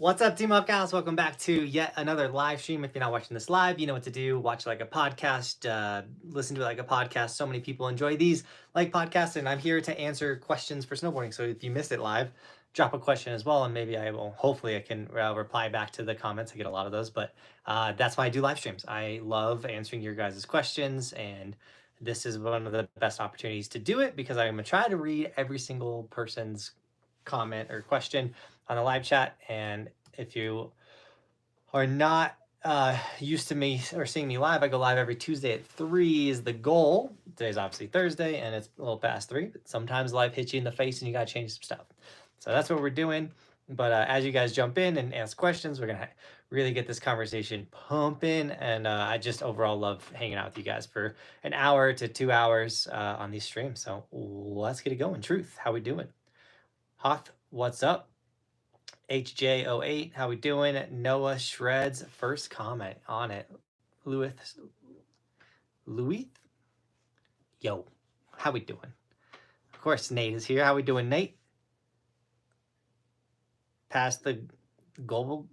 What's up, Team Buckhouse? Welcome back to yet another live stream. If you're not watching this live, you know what to do. Watch it like a podcast, listen to it like a podcast. So many people enjoy these like podcasts, and I'm here to answer questions for snowboarding. So if you missed it live, drop a question as well, and maybe I will, hopefully I can reply back to the comments. I get a lot of those, but that's why I do live streams. I love answering your guys' questions, and this is one of the best opportunities to do it because I'm going to try to read every single person's comment or question on the live chat. And if you are not used to me or seeing me live, I go live every Tuesday at 3 is the goal. Today's obviously Thursday and it's a little past 3, but sometimes life hits you in the face and you got to change some stuff. So that's what we're doing. But as you guys jump in and ask questions, we're going to really get this conversation pumping. And I just overall love hanging out with you guys for an hour to 2 hours on these streams. So let's get it going. Truth, how we doing? Hoth, what's up? HJ08, how we doing? Noah Shreds, first comment on it. Louis, yo, how we doing? Of course, Nate is here. How we doing, Nate? Past the global.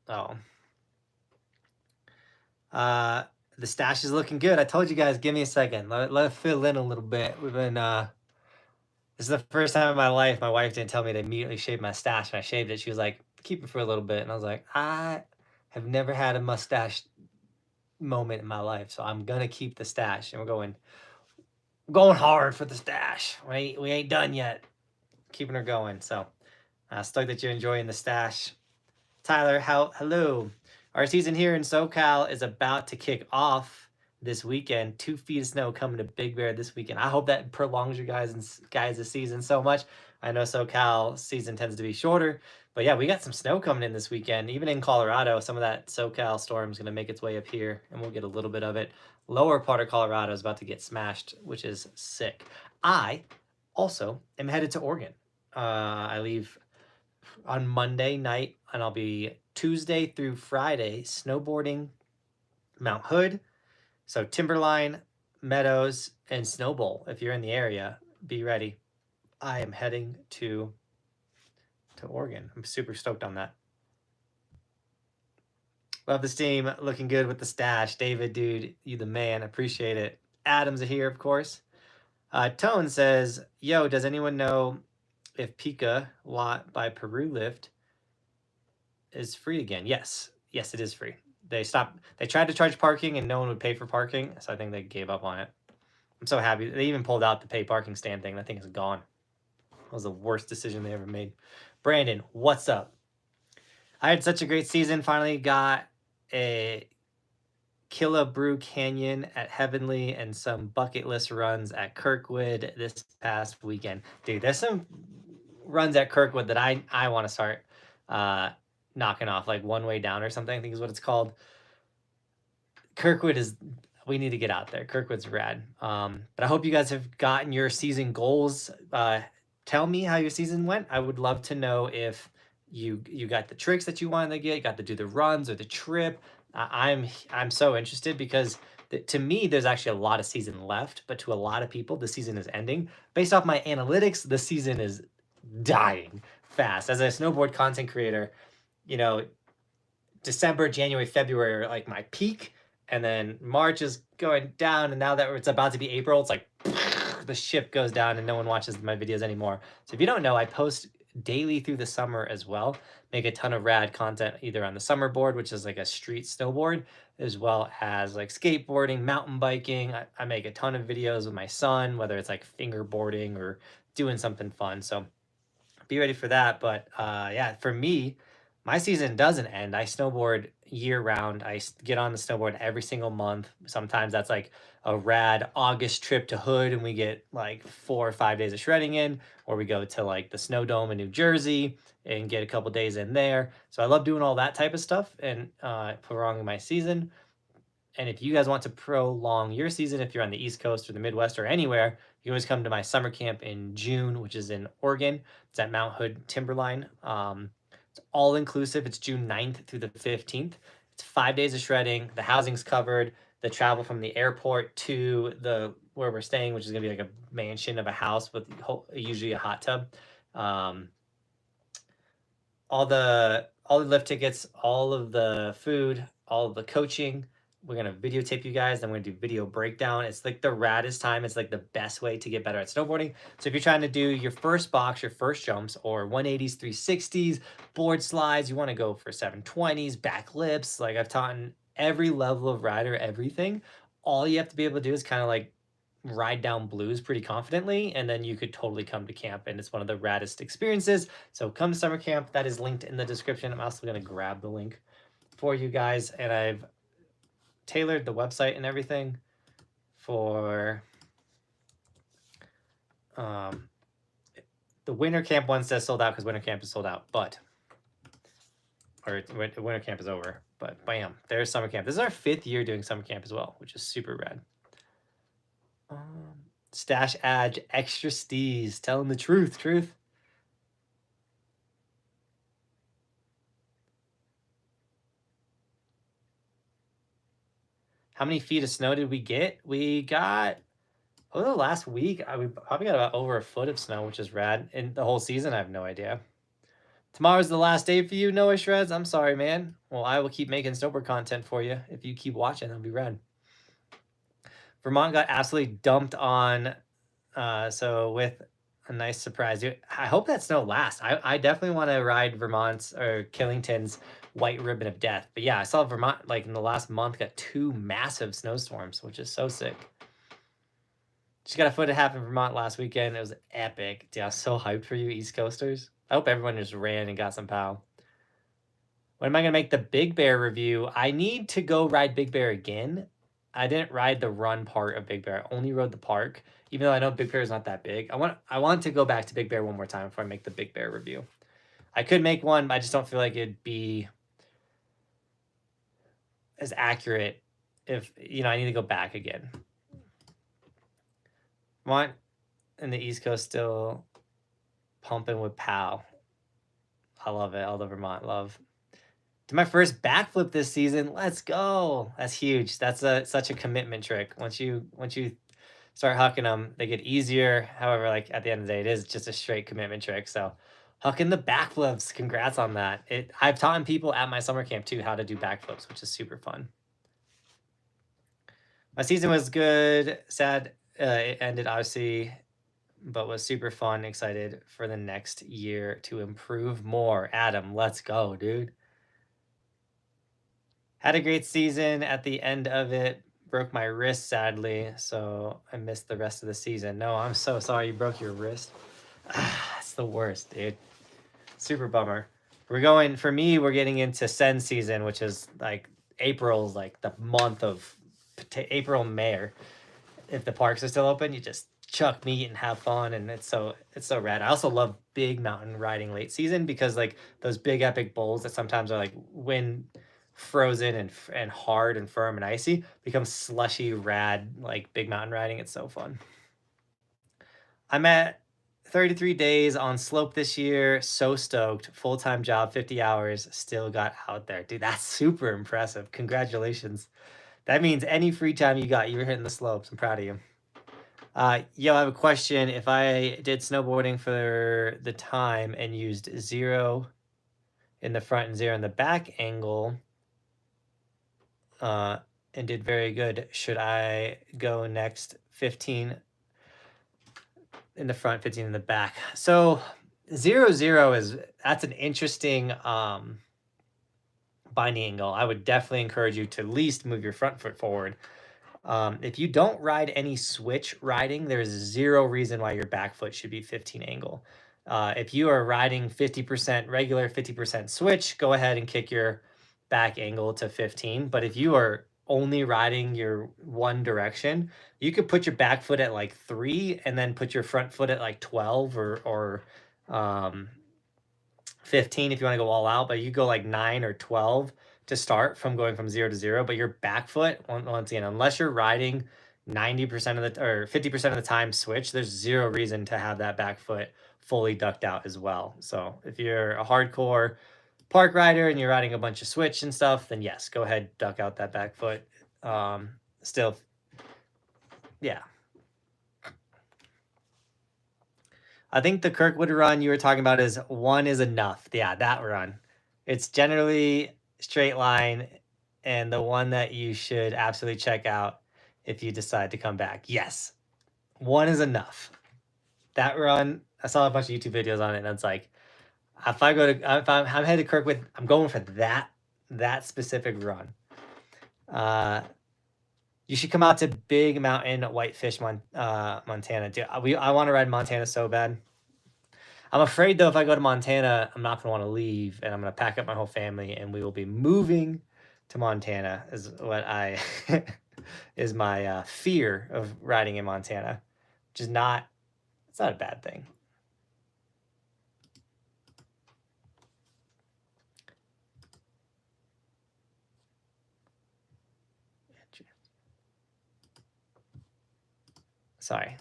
Oh. The stash is looking good. I told you guys, give me a second. Let it fill in a little bit. We've been this is the first time in my life my wife didn't tell me to immediately shave my stash. When I shaved it, she was like, keep it for a little bit. And I was like, I have never had a mustache moment in my life, so I'm gonna keep the stash. And we're going hard for the stash. We ain't done yet. Keeping her going. So stoked that you're enjoying the stash. Tyler, hello. Our season here in SoCal is about to kick off this weekend. 2 feet of snow coming to Big Bear this weekend. I hope that prolongs your guys' season so much. I know SoCal season tends to be shorter, but yeah, we got some snow coming in this weekend. Even in Colorado, some of that SoCal storm is going to make its way up here, and we'll get a little bit of it. Lower part of Colorado is about to get smashed, which is sick. I also am headed to Oregon. I leave on Monday night, and I'll be Tuesday through Friday snowboarding Mount Hood. So Timberline, Meadows, and Snow Bowl. If you're in the area, be ready. I am heading to Oregon. I'm super stoked on that. Love the steam. Looking good with the stash. David, dude, you the man. Appreciate it. Adam's here, of course. Tone says, yo, does anyone know if Pika lot by Peru Lift is free again? Yes, it is free. They tried to charge parking and no one would pay for parking, so I think they gave up on it. I'm so happy. They even pulled out the pay parking stand thing. That thing is gone. That was the worst decision they ever made. Brandon, what's up? I had such a great season. Finally got a Killabrew Canyon at Heavenly and some bucket list runs at Kirkwood this past weekend. Dude, there's some runs at Kirkwood that I want to start knocking off, like One Way Down or something, I think is what it's called. Kirkwood we need to get out there. Kirkwood's rad. But I hope you guys have gotten your season goals. Tell me how your season went. I would love to know if you got the tricks that you wanted to get, you got to do the runs or the trip. I'm so interested because to me, there's actually a lot of season left, but to a lot of people, the season is ending. Based off my analytics, the season is dying fast. As a snowboard content creator, you know, December, January, February are like my peak, and then March is going down, and now that it's about to be April, it's like the ship goes down and no one watches my videos anymore. So if you don't know, I post daily through the summer as well, make a ton of rad content either on the summer board, which is like a street snowboard, as well as like skateboarding, mountain biking. I make a ton of videos with my son, whether it's like fingerboarding or doing something fun. So be ready for that. But yeah, for me, my season doesn't end. I snowboard year round. I get on the snowboard every single month. Sometimes that's like a rad August trip to Hood and we get like 4 or 5 days of shredding in, or we go to like the Snow Dome in New Jersey and get a couple days in there. So I love doing all that type of stuff and prolonging my season. And if you guys want to prolong your season, if you're on the East Coast or the Midwest or anywhere, you always come to my summer camp in June, which is in Oregon. It's at Mount Hood Timberline. It's all inclusive. It's June 9th through the 15th. It's 5 days of shredding. The housing's covered. The travel from the airport to where we're staying, which is gonna be like a mansion of a house with usually a hot tub. all the lift tickets, all of the food, all of the coaching. We're gonna videotape you guys. Then we're gonna do video breakdown. It's like the raddest time. It's like the best way to get better at snowboarding. So if you're trying to do your first box, your first jumps, or 180s, 360s, board slides, you want to go for 720s, back lips. Like I've taught every level of rider, everything. All you have to be able to do is kind of like ride down blues pretty confidently, and then you could totally come to camp, and it's one of the raddest experiences. So come to summer camp. That is linked in the description. I'm also going to grab the link for you guys, and I've tailored the website and everything for the winter camp one says sold out because winter camp is sold out, but or winter camp is over, but bam, there's summer camp. This is our 5th year doing summer camp as well, which is super rad. Stash ad extra steez, telling the truth. How many feet of snow did we get? We got, over the last week, we probably got about over a foot of snow, which is rad. In the whole season, I have no idea. Tomorrow's the last day for you, Noah Shreds. I'm sorry, man. Well, I will keep making snowboard content for you. If you keep watching, that'll be rad. Vermont got absolutely dumped on, so with a nice surprise. I hope that snow lasts. I definitely want to ride Vermont's or Killington's white ribbon of death. But yeah, I saw Vermont like in the last month got 2 massive snowstorms, which is so sick. Just got a 1.5 foot in Vermont last weekend. It was epic. Dude, I was so hyped for you East Coasters. I hope everyone just ran and got some pow. When am I going to make the Big Bear review? I need to go ride Big Bear again. I didn't ride the run part of Big Bear. I only rode the park, even though I know Big Bear is not that big. I want to go back to Big Bear one more time before I make the Big Bear review. I could make one, but I just don't feel like it'd be as accurate if, you know, I need to go back again. Vermont and the East Coast still pumping with POW. I love it. All the Vermont love. Did my first backflip this season. Let's go. That's huge. That's such a commitment trick. Once you start hucking them, they get easier. However, like at the end of the day, it is just a straight commitment trick. So hucking the backflips, congrats on that. I've taught people at my summer camp too how to do backflips, which is super fun. My season was good. Sad it ended, obviously, but was super fun. Excited for the next year to improve more. Adam, let's go, dude. Had a great season. At the end of it, broke my wrist, sadly, so I missed the rest of the season. No, I'm so sorry you broke your wrist. It's the worst, dude. Super bummer. For me, we're getting into Sen season, which is like April's like the month of April, May. If the parks are still open, you just chuck meat and have fun, and it's so rad. I also love big mountain riding late season because like those big epic bowls that sometimes are like wind frozen and hard and firm and icy become slushy, rad, like big mountain riding. It's so fun. I'm at 33 days on slope this year. So stoked. Full-time job, 50 hours, still got out there. Dude, that's super impressive. Congratulations. That means any free time you got, you were hitting the slopes. I'm proud of you. Yo, I have a question. If I did snowboarding for the time and used 0 in the front and 0 in the back angle, and did very good, should I go next 15 in the front, 15 in the back? So 0, 0 that's an interesting binding angle. I would definitely encourage you to at least move your front foot forward. If you don't ride any switch riding, there's 0 reason why your back foot should be 15 angle. If you are riding 50% regular, 50% switch, go ahead and kick your back angle to 15. But if you are only riding your one direction, you could put your back foot at like 3 and then put your front foot at like 12 or 15 if you want to go all out, but you go like 9 or 12 to start from going from 0 to 0. But your back foot, once again, unless you're riding 90% of the or 50% of the time switch, there's 0 reason to have that back foot fully ducked out as well. So if you're a hardcore park rider and you're riding a bunch of switch and stuff, then yes, go ahead, duck out that back foot. Still, yeah. I think the Kirkwood run you were talking about is one is enough. Yeah, that run. It's generally straight line, and the one that you should absolutely check out if you decide to come back. Yes, one is enough. That run, I saw a bunch of YouTube videos on it, and it's like, if I'm headed to Kirkwood, I'm going for that specific run. You should come out to Big Mountain Whitefish, Montana. Dude, I want to ride Montana so bad. I'm afraid though, if I go to Montana, I'm not gonna want to leave, and I'm gonna pack up my whole family, and we will be moving to Montana. Is what I is my fear of riding in Montana, which is not. It's not a bad thing. Sorry.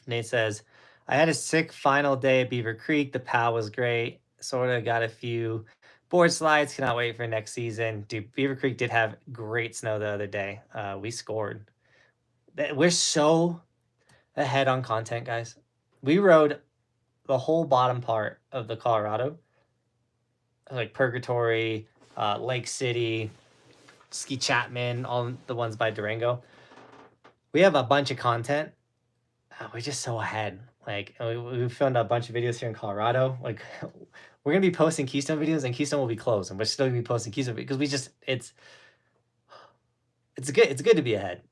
Nate says, I had a sick final day at Beaver Creek. The POW was great. Sort of got a few board slides. Cannot wait for next season. Dude, Beaver Creek did have great snow the other day. We scored. We're so ahead on content, guys. We rode the whole bottom part of the Colorado, like Purgatory, Lake City, Ski Chapman, all the ones by Durango. We have a bunch of content. We're just so ahead. Like we filmed a bunch of videos here in Colorado. Like we're gonna be posting Keystone videos, and Keystone will be closed, and we're still gonna be posting Keystone because it's good to be ahead.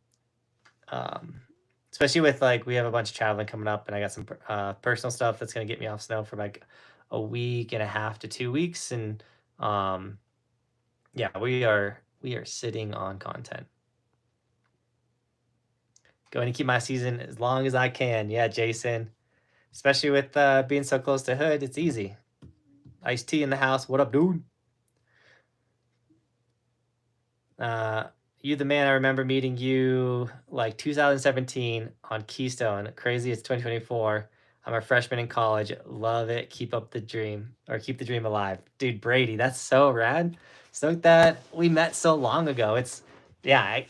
Especially with like we have a bunch of traveling coming up, and I got some personal stuff that's gonna get me off snow for like a week and a half to 2 weeks, and yeah, we are sitting on content. Going to keep my season as long as I can. Yeah, Jason. Especially with being so close to Hood, it's easy. Iced tea in the house. What up, dude? You the man. I remember meeting you like 2017 on Keystone. Crazy, it's 2024. I'm a freshman in college. Love it. Keep up the dream, or keep the dream alive. Dude, Brady, that's so rad. Stoked that we met so long ago. It's, yeah,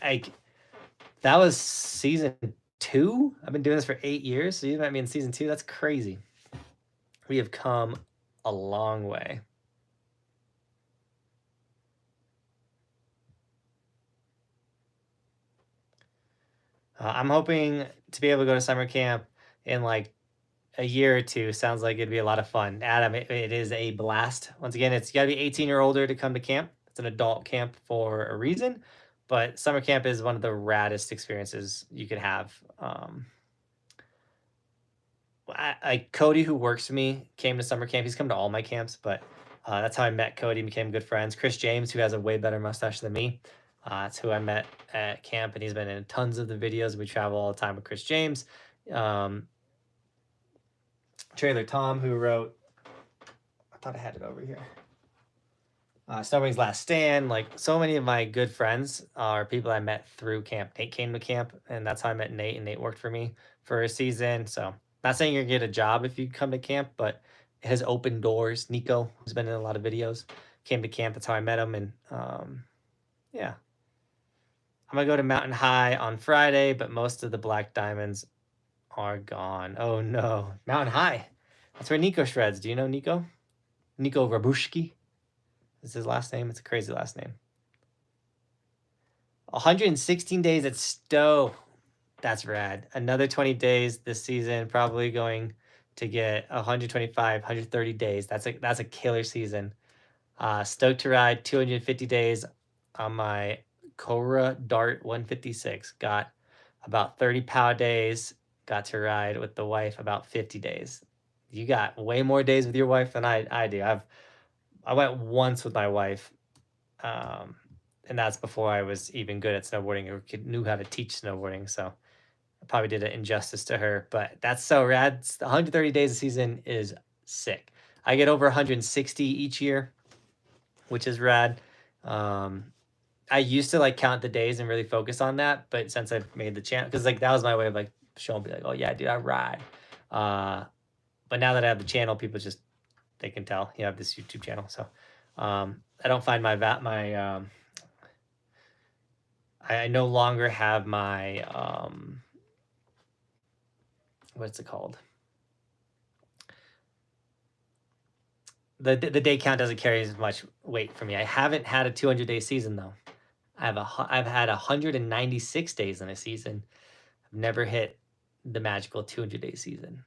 that was season 2. I've been doing this for 8 years. So you met me in season 2. That's crazy. We have come a long way. I'm hoping to be able to go to summer camp in like a year or 2. Sounds like it'd be a lot of fun. Adam, it is a blast. Once again, it's got to be 18 or older to come to camp. It's an adult camp for a reason, but summer camp is one of the raddest experiences you could have. Cody, who works for me, came to summer camp. He's come to all my camps, but that's how I met Cody, became good friends. Chris James, who has a way better mustache than me, that's who I met at camp, and he's been in tons of the videos. We travel all the time with Chris James. Trailer Tom, who wrote, I thought I had it over here, Snowboarding's Last Stand. Like, so many of my good friends are people I met through camp. Nate came to camp, and that's how I met Nate, and Nate worked for me for a season. So not saying you're gonna get a job if you come to camp, but it has opened doors. Nico, who's been in a lot of videos, came to camp. That's how I met him. And yeah, I'm gonna go to Mountain High on Friday, but most of the black diamonds are gone. Oh no, Mountain High. That's where Nico shreds. Do you know Nico? Nico Rabushki is his last name. It's a crazy last name. 116 days at Stowe. That's rad. Another 20 days this season. Probably going to get 125, 130 days. That's a killer season. Stoked to ride 250 days on my Cobra Dart 156. Got about 30 POW days. Got to ride with the wife about 50 days. You got way more days with your wife than I do. I went once with my wife, and that's before I was even good at snowboarding or knew how to teach snowboarding. So I probably did an injustice to her, but that's so rad. 130 days a season is sick. I get over 160 each year, which is rad. I used to like count the days and really focus on that, but since I've made the channel, because like that was my way of like showing, be like, oh yeah, dude, I ride. But now that I have the channel, people just, they can tell you have this YouTube channel. So I don't find I no longer have my what's it called? The day count doesn't carry as much weight for me. I haven't had a 200-day season though. I've had 196 days in a season. I've never hit the magical 200-day season.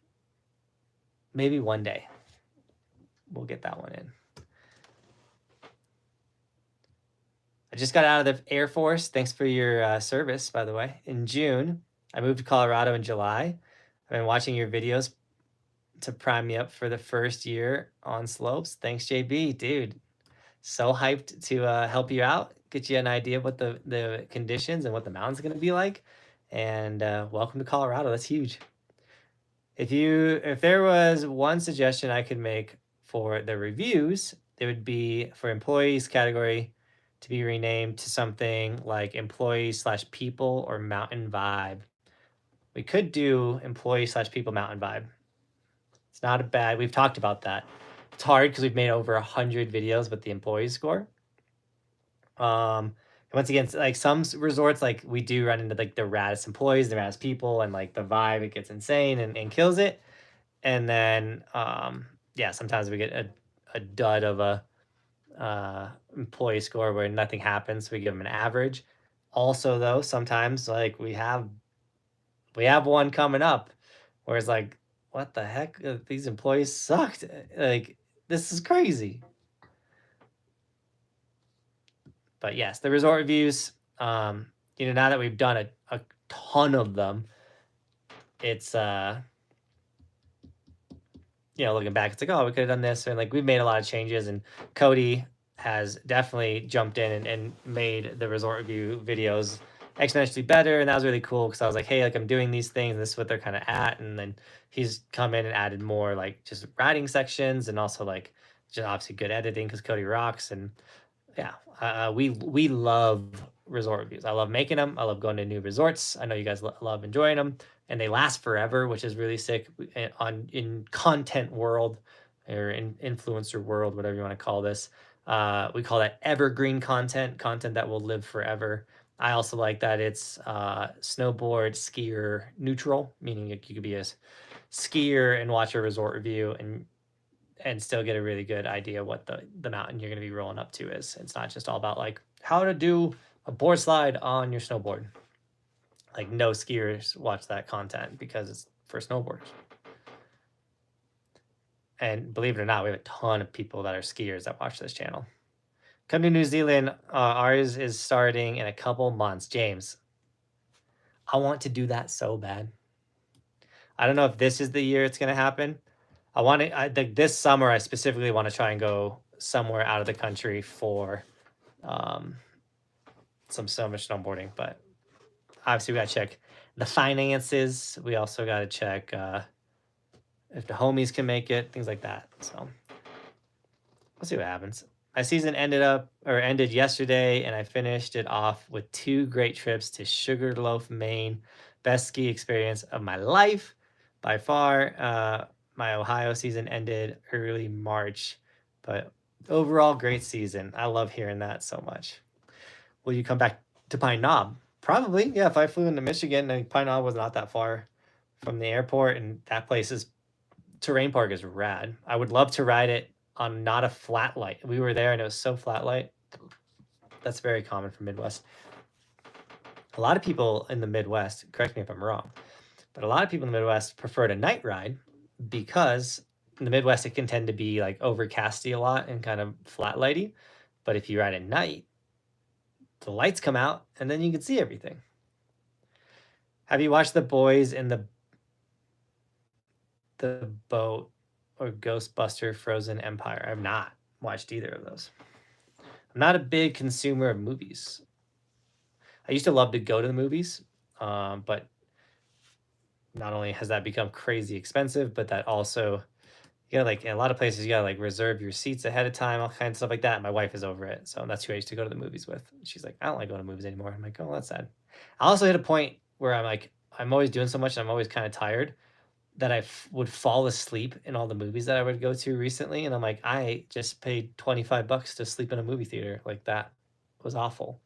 Maybe one day we'll get that one in. I just got out of the Air Force. Thanks for your service, by the way. In June, I moved to Colorado in July. I've been watching your videos to prime me up for the first year on slopes. Thanks, JB, dude. So hyped to help you out, get you an idea of what the conditions and what the mountain's going to be like. And welcome to Colorado. That's huge. If there was one suggestion I could make for the reviews, it would be for employees category to be renamed to something like employee/people or mountain vibe. We could do employee/people mountain vibe. It's not a bad, we've talked about that. It's hard because we've made over 100 videos with the employee score. Once again, like some resorts, like we do run into like the raddest employees, the raddest people, and like the vibe, it gets insane and kills it. And then, yeah, sometimes we get a dud of a employee score where nothing happens. So we give them an average. Also, though, sometimes like we have one coming up where it's like, what the heck? These employees sucked. Like, this is crazy. But yes, the resort reviews, now that we've done a ton of them, it's, looking back, it's like, oh, we could have done this. And like, we've made a lot of changes, and Cody has definitely jumped in and made the resort review videos exponentially better. And that was really cool because I was like, hey, like I'm doing these things, and this is what they're kind of at. And then he's come in and added more like just riding sections, and also like just obviously good editing because Cody rocks. And yeah, we love resort reviews. I love making them. I love going to new resorts. I know you guys love enjoying them, and they last forever, which is really sick. In content world or in influencer world, whatever you want to call this, we call that evergreen content that will live forever. I also like that it's snowboard skier neutral, meaning you could be a skier and watch a resort review and still get a really good idea what the mountain you're going to be rolling up to is. It's not just all about like how to do a board slide on your snowboard. Like no skiers watch that content because it's for snowboarders. And believe it or not, we have a ton of people that are skiers that watch this channel. Come to New Zealand. Ours is starting in a couple months. James, I want to do that so bad. I don't know if this is the year it's going to happen. This summer, I specifically want to try and go somewhere out of the country for some summer snowboarding. But obviously, we got to check the finances. We also got to check if the homies can make it, things like that. So we'll see what happens. My season ended yesterday, and I finished it off with 2 great trips to Sugarloaf, Maine. Best ski experience of my life by far. My Ohio season ended early March, but overall great season. I love hearing that so much. Will you come back to Pine Knob? Probably, yeah. If I flew into Michigan, and Pine Knob was not that far from the airport, and that place's terrain park is rad. I would love to ride it on not a flat light. We were there and it was so flat light. That's very common for Midwest. A lot of people in the Midwest, correct me if I'm wrong, but a lot of people in the Midwest prefer to night ride because in the Midwest, it can tend to be like overcasty a lot and kind of flat lighty. But if you ride at night, the lights come out and then you can see everything. Have you watched The Boys in the Boat or Ghostbuster Frozen Empire? I have not watched either of those. I'm not a big consumer of movies. I used to love to go to the movies, but not only has that become crazy expensive, but that also, like in a lot of places, you gotta like reserve your seats ahead of time, all kinds of stuff like that. My wife is over it, so that's who I used to go to the movies with. She's like, I don't like going to movies anymore. I'm like, oh, that's sad. I also hit a point where I'm like, I'm always doing so much, and I'm always kind of tired that I would fall asleep in all the movies that I would go to recently, and I'm like, I just paid $25 to sleep in a movie theater. Like, that was awful.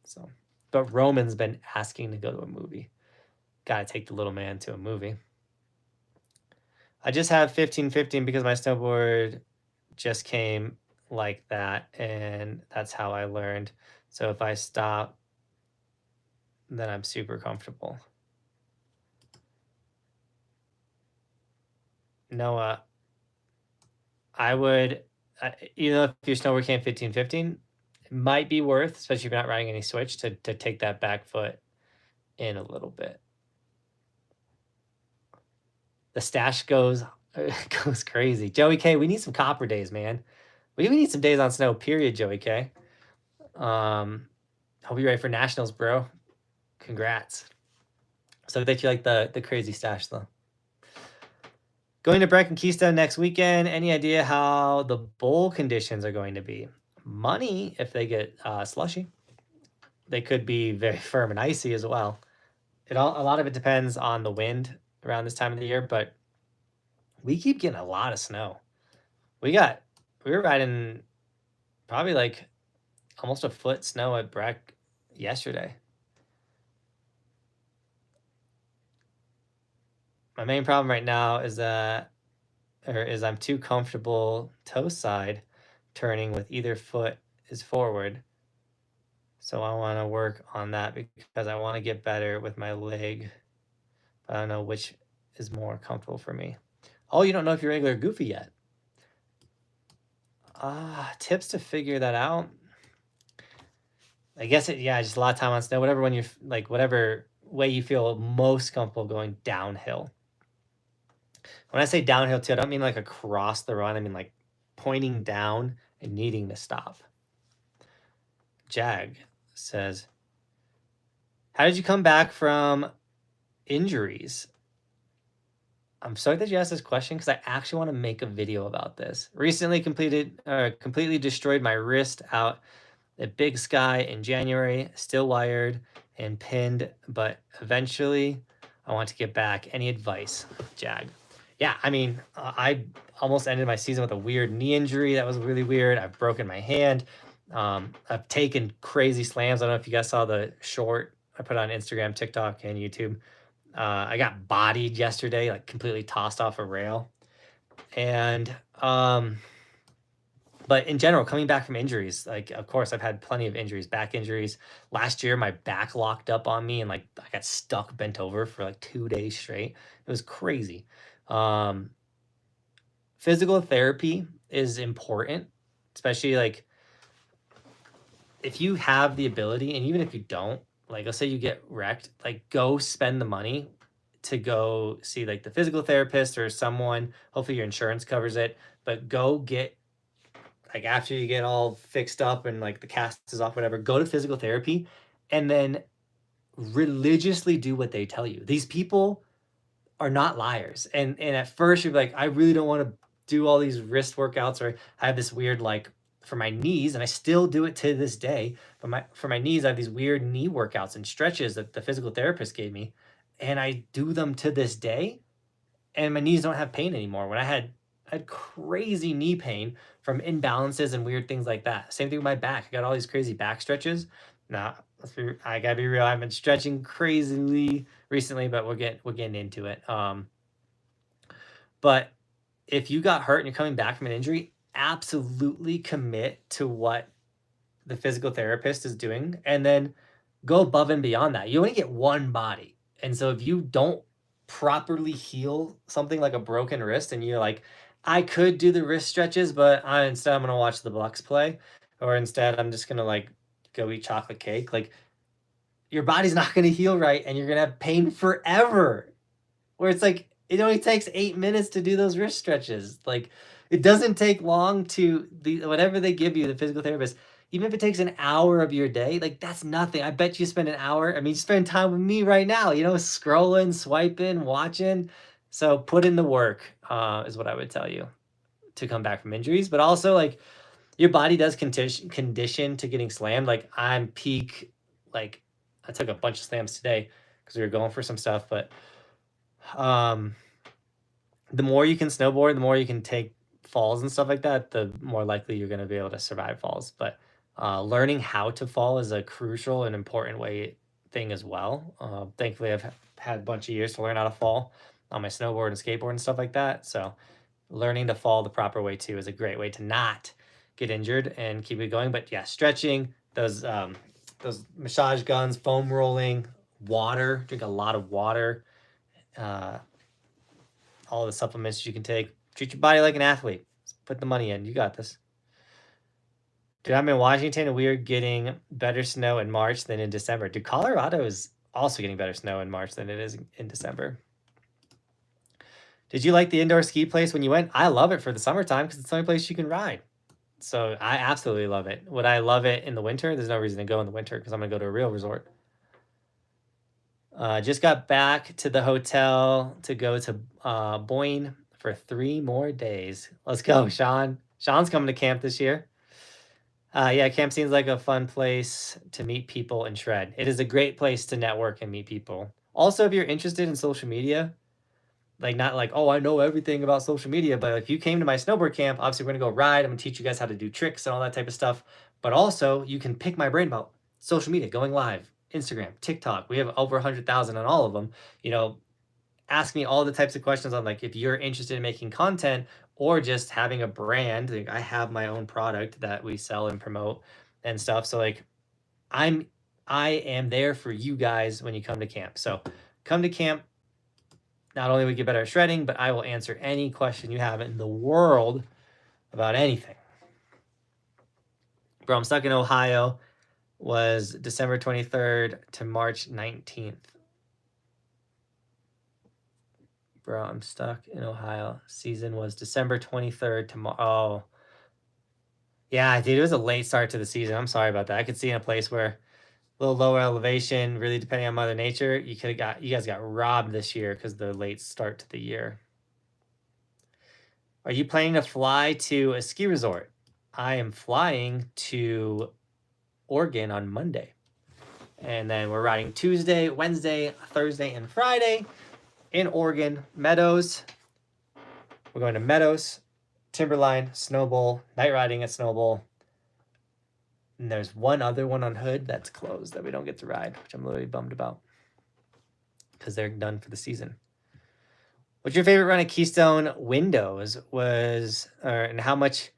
So, but Roman's been asking to go to a movie. Gotta take the little man to a movie. I just have 15-15 because my snowboard just came like that, and that's how I learned. So if I stop, then I'm super comfortable. Noah, I would, you know, if your snowboard came 15-15, it might be worth, especially if you're not riding any switch, to take that back foot in a little bit. The stash goes goes crazy. Joey K, we need some copper days, man. We need some days on snow, period, Joey K. Hope you're ready for nationals, bro. Congrats. So that you like the crazy stash, though. Going to Breck and Keystone next weekend. Any idea how the bowl conditions are going to be? Money if they get slushy. They could be very firm and icy as well. A lot of it depends on the wind around this time of the year, but we keep getting a lot of snow. We were riding probably like almost a foot snow at Breck yesterday. My main problem right now is I'm too comfortable toe side turning with either foot is forward. So I want to work on that because I want to get better with my leg. But I don't know which is more comfortable for me. Oh, you don't know if you're regular or goofy yet. Tips to figure that out. I guess just a lot of time on snow, whatever, when you're like, whatever way you feel most comfortable going downhill. When I say downhill too, I don't mean like across the run. I mean like pointing down and needing to stop. Jag says, how did you come back from injuries? I'm sorry that you asked this question because I actually want to make a video about this. Recently completely destroyed my wrist out at Big Sky in January, still wired and pinned, but eventually I want to get back. Any advice, Jag? Yeah, I mean, I almost ended my season with a weird knee injury. That was really weird. I've broken my hand. I've taken crazy slams. I don't know if you guys saw the short I put on Instagram, TikTok, and YouTube. I got bodied yesterday, like completely tossed off a rail. And, but in general, coming back from injuries, like, of course, I've had plenty of injuries, back injuries. Last year, my back locked up on me and like I got stuck bent over for like 2 days straight. It was crazy. Physical therapy is important, especially like if you have the ability, and even if you don't, like, let's say you get wrecked, like go spend the money to go see like the physical therapist or someone. Hopefully your insurance covers it, but go get, like, after you get all fixed up and like the cast is off, whatever, go to physical therapy and then religiously do what they tell you. These people are not liars. And at first you're like, I really don't want to do all these wrist workouts, or I have this weird, like, for my knees, and I still do it to this day, but for my knees, I have these weird knee workouts and stretches that the physical therapist gave me, and I do them to this day, and my knees don't have pain anymore. When I had crazy knee pain from imbalances and weird things like that. Same thing with my back. I got all these crazy back stretches. Now, I gotta be real. I've been stretching crazily recently, but we're getting into it. But if you got hurt and you're coming back from an injury, absolutely commit to what the physical therapist is doing, and then go above and beyond that. You only get one body. And so if you don't properly heal something like a broken wrist and you're like, I could do the wrist stretches, but instead I'm going to watch the Bucks play, or instead I'm just going to like go eat chocolate cake. Like, your body's not going to heal right, and you're going to have pain forever. Where it's like, it only takes 8 minutes to do those wrist stretches. Like, it doesn't take long to whatever they give you, the physical therapist. Even if it takes an hour of your day, like, that's nothing. I bet you spend an hour. I mean, you spend time with me right now, scrolling, swiping, watching. So put in the work, is what I would tell you, to come back from injuries. But also, like, your body does condition to getting slammed. Like, I'm peak, like, I took a bunch of slams today because we were going for some stuff, but the more you can snowboard, the more you can take falls and stuff like that, the more likely you're going to be able to survive falls. But learning how to fall is a crucial and important thing as well. Thankfully, I've had a bunch of years to learn how to fall on my snowboard and skateboard and stuff like that. So learning to fall the proper way too is a great way to not get injured and keep it going. But yeah, stretching, those massage guns, foam rolling, water, drink a lot of water, all the supplements you can take. Treat your body like an athlete. Put the money in. You got this. Dude, I'm in Washington and we are getting better snow in March than in December. Dude, Colorado is also getting better snow in March than it is in December. Did you like the indoor ski place when you went? I love it for the summertime because it's the only place you can ride. So I absolutely love it. Would I love it in the winter? There's no reason to go in the winter because I'm going to go to a real resort. Just got back to the hotel to go to Boyne for 3 more days. Let's go, Sean. Sean's coming to camp this year. Yeah, camp seems like a fun place to meet people and shred. It is a great place to network and meet people. Also, if you're interested in social media, like not like, oh, I know everything about social media, but if you came to my snowboard camp, obviously we're gonna go ride. I'm gonna teach you guys how to do tricks and all that type of stuff. But also you can pick my brain about social media, going live, Instagram, TikTok. We have over 100,000 on all of them. You know, ask me all the types of questions on like if you're interested in making content or just having a brand. Like I have my own product that we sell and promote and stuff. So like I am there for you guys when you come to camp. So come to camp. Not only will we get better at shredding, but I will answer any question you have in the world about anything. Bro, I'm stuck in Ohio. Was December 23rd to March 19th. Bro, I'm stuck in Ohio. Season was December 23rd to March. Oh. Yeah, dude, it was a late start to the season. I'm sorry about that. I could see in a place where a little lower elevation, really depending on Mother Nature, you guys got robbed this year because of the late start to the year. Are you planning to fly to a ski resort? I am flying to Oregon on Monday. And then we're riding Tuesday, Wednesday, Thursday, and Friday in Oregon, Meadows. We're going to Meadows, Timberline, Snowbowl, night riding at Snowbowl. And there's one other one on Hood that's closed that we don't get to ride, which I'm really bummed about because they're done for the season. What's your favorite run at Keystone Windows and how much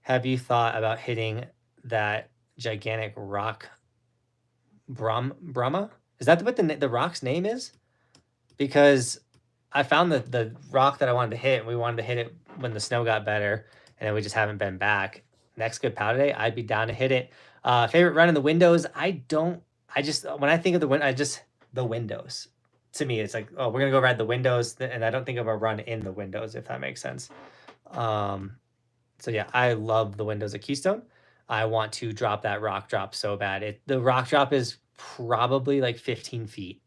have you thought about hitting that gigantic rock Brahma? Is that what the rock's name is? Because I found the rock that I wanted to hit, and we wanted to hit it when the snow got better, and then we just haven't been back. Next good powder day, I'd be down to hit it. Favorite run in the windows? When I think of the windows. To me, it's like, oh, we're gonna go ride the windows, and I don't think of a run in the windows, if that makes sense. So yeah, I love the windows at Keystone. I want to drop that rock drop so bad. The rock drop is probably like 15 feet,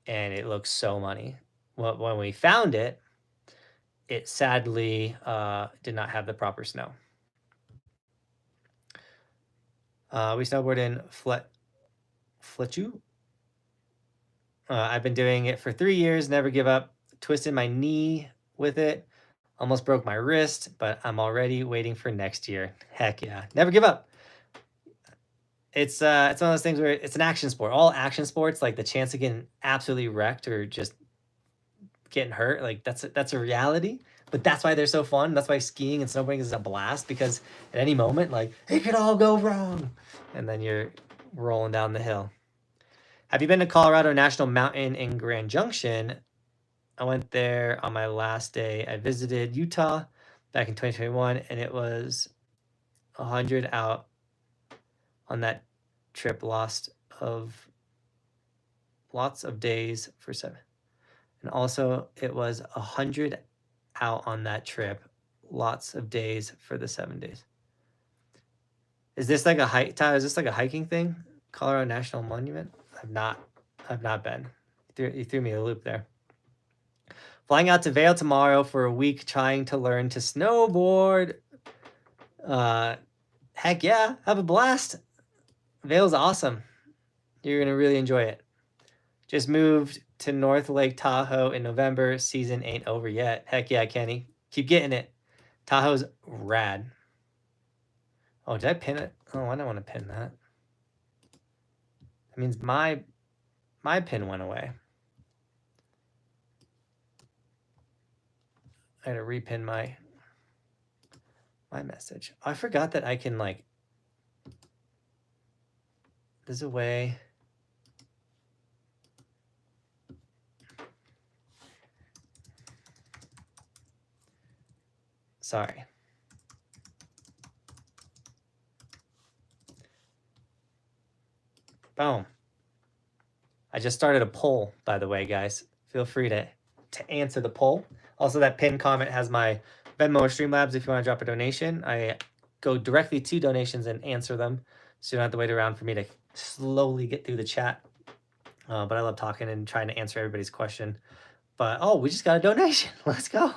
and it looks so money. When we found it, it sadly did not have the proper snow. We snowboard in Fletchu. I've been doing it for 3 years, never give up. Twisted my knee with it. Almost broke my wrist, but I'm already waiting for next year. Heck yeah. Never give up. It's one of those things where it's an action sport. All action sports, like the chance of getting absolutely wrecked or just getting hurt, like that's a reality. But that's why they're so fun. That's why skiing and snowboarding is a blast, because at any moment, like, it could all go wrong. And then you're rolling down the hill. Have you been to Colorado National Mountain in Grand Junction? I went there on my last day. I visited Utah back in 2021, and it was 100 out on that trip. Lots of days for 7. And also, it was 100 out on that trip. Lots of days for the 7 days. Is this like a hike, Tyler? Is this like a hiking thing? Colorado National Monument? I've not been. You threw me a loop there. Flying out to Vail tomorrow for a week, trying to learn to snowboard. Heck yeah, have a blast. Vail's awesome. You're gonna really enjoy it. Just moved to North Lake Tahoe in November. Season ain't over yet. Heck yeah, Kenny. Keep getting it. Tahoe's rad. Oh, did I pin it? Oh, I don't want to pin that. That means my pin went away. I gotta repin my message. I forgot that I can, like, there's a way. Sorry. Boom. I just started a poll, by the way, guys. Feel free to answer the poll. Also, that pinned comment has my Venmo or Streamlabs if you want to drop a donation. I go directly to donations and answer them, so you don't have to wait around for me to slowly get through the chat. But I love talking and trying to answer everybody's question. But, oh, we just got a donation. Let's go.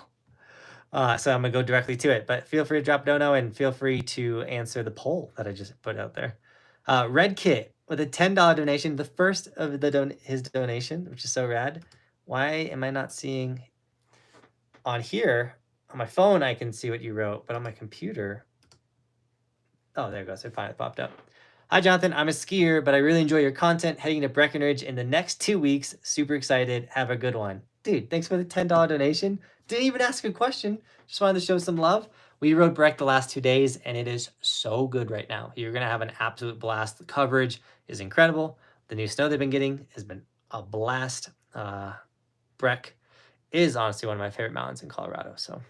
So I'm going to go directly to it. But feel free to drop a dono and feel free to answer the poll that I just put out there. Red Kit with a $10 donation, the first of his donation, which is so rad. Why am I not seeing on here? On my phone, I can see what you wrote, but on my computer... Oh, there it goes. It finally popped up. Hi, Jonathan. I'm a skier, but I really enjoy your content. Heading to Breckenridge in the next 2 weeks. Super excited. Have a good one. Dude, thanks for the $10 donation. Didn't even ask a question. Just wanted to show some love. We rode Breck the last 2 days, and it is so good right now. You're going to have an absolute blast. The coverage is incredible. The new snow they've been getting has been a blast. Breck is honestly one of my favorite mountains in Colorado. So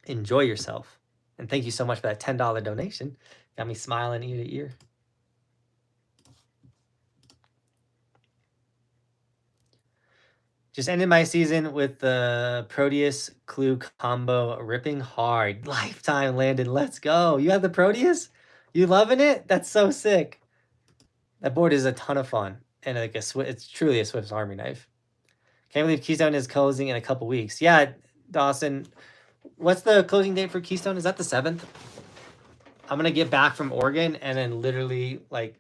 enjoy yourself. And thank you so much for that $10 donation. Got me smiling ear to ear. Just ended my season with the Proteus Clue combo ripping hard. Lifetime landed. Let's go. You have the Proteus? You loving it? That's so sick. That board is a ton of fun. And like it's truly a Swiss Army knife. Can't believe Keystone is closing in a couple weeks. Yeah, Dawson. What's the closing date for Keystone? Is that the 7th? I'm going to get back from Oregon and then literally like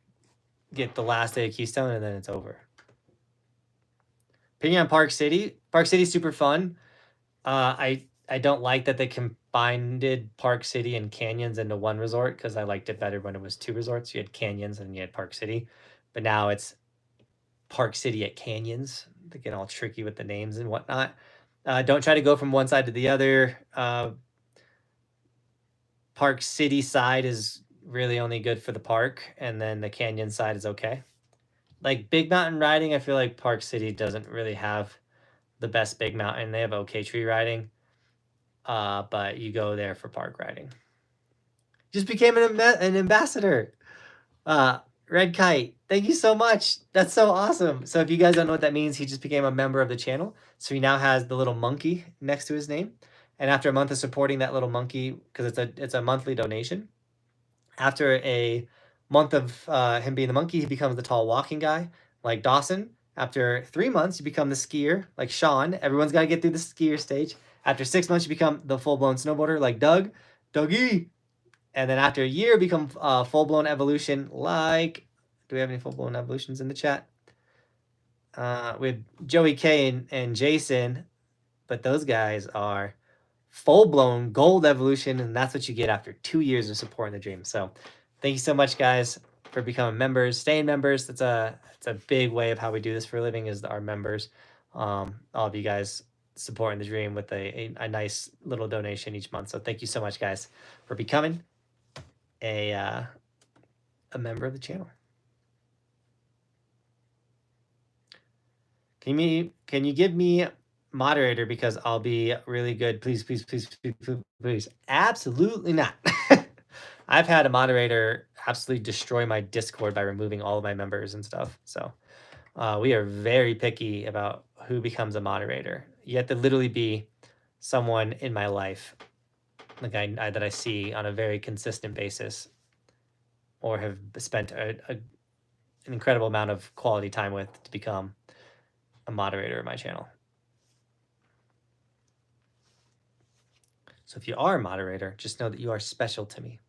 get the last day of Keystone and then it's over. Opinion on Park City. Park City's super fun. I don't like that they combined Park City and Canyons into one resort because I liked it better when it was 2 resorts. You had Canyons and you had Park City. But now it's Park City at Canyons. They get all tricky with the names and whatnot. Don't try to go from one side to the other. Park City side is really only good for the park, and then the Canyon side is okay. Like big mountain riding, I feel like Park City doesn't really have the best big mountain. They have okay tree riding, but you go there for park riding. Just became an ambassador. Red Kite, thank you so much. That's so awesome. So if you guys don't know what that means, he just became a member of the channel. So he now has the little monkey next to his name. And after a month of supporting that little monkey, because it's a monthly donation, after a month of him being the monkey, he becomes the tall walking guy, like Dawson. After 3 months, you become the skier, like Sean. Everyone's got to get through the skier stage. After 6 months, you become the full-blown snowboarder, like Dougie. And then after a year, become full-blown evolution, like... Do we have any full-blown evolutions in the chat? With Joey K and Jason, but those guys are full-blown gold evolution, and that's what you get after 2 years of supporting the dream. So thank you so much, guys, for becoming members, staying members. It's a big way of how we do this for a living is our members. All of you guys supporting the dream with a nice little donation each month. So thank you so much, guys, for becoming a member of the channel. Can you give me moderator because I'll be really good? Please, please, please, please, please, please. Absolutely not. I've had a moderator absolutely destroy my Discord by removing all of my members and stuff. So we are very picky about who becomes a moderator. You have to literally be someone in my life, like that I see on a very consistent basis, or have spent an incredible amount of quality time with to become a moderator of my channel. So if you are a moderator, just know that you are special to me.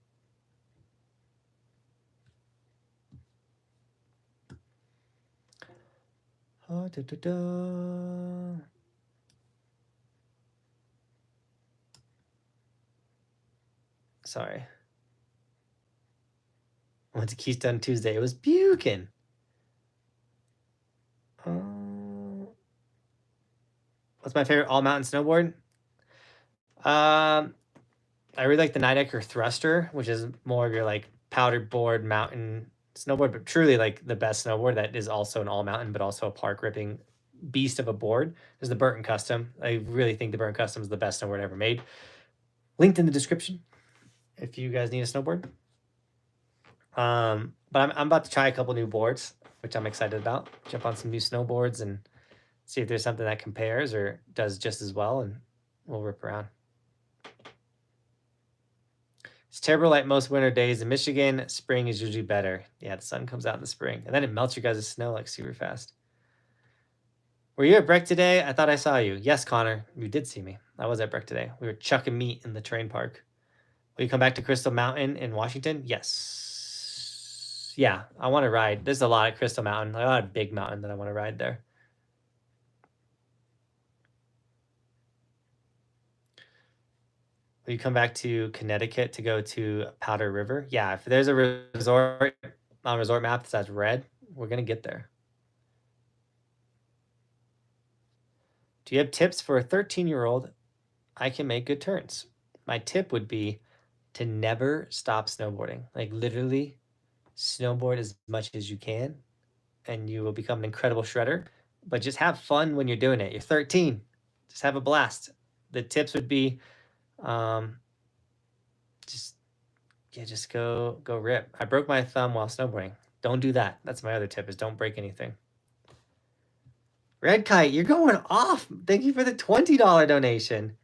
Oh, da, da, da. Sorry. I went to Keystone Tuesday. It was puking. What's my favorite all-mountain snowboard? I really like the Nidecker Thruster, which is more of your like powdered board mountain snowboard, but truly like the best snowboard that is also an all-mountain, but also a park ripping beast of a board is the Burton Custom. I really think the Burton Custom is the best snowboard ever made. Linked in the description if you guys need a snowboard. But I'm about to try a couple new boards, which I'm excited about. Jump on some new snowboards and see if there's something that compares or does just as well, and we'll rip around. It's terrible like most winter days in Michigan. Spring is usually better. Yeah, the sun comes out in the spring, and then it melts your guys' snow like super fast. Were you at Breck today? I thought I saw you. Yes, Connor, you did see me. I was at Breck today. We were chucking meat in the terrain park. Will you come back to Crystal Mountain in Washington? Yes. Yeah, I want to ride. There's a lot at Crystal Mountain, a lot of big mountain that I want to ride there. Will you come back to Connecticut to go to Powder River? Yeah, if there's a resort on resort map that says red, we're going to get there. Do you have tips for a 13-year-old? I can make good turns. My tip would be to never stop snowboarding. Like literally snowboard as much as you can and you will become an incredible shredder. But just have fun when you're doing it. You're 13. Just have a blast. The tips would be just go rip. I broke my thumb while snowboarding. Don't do that. That's my other tip, is don't break anything. Red Kite, you're going off. Thank you for the $20 donation.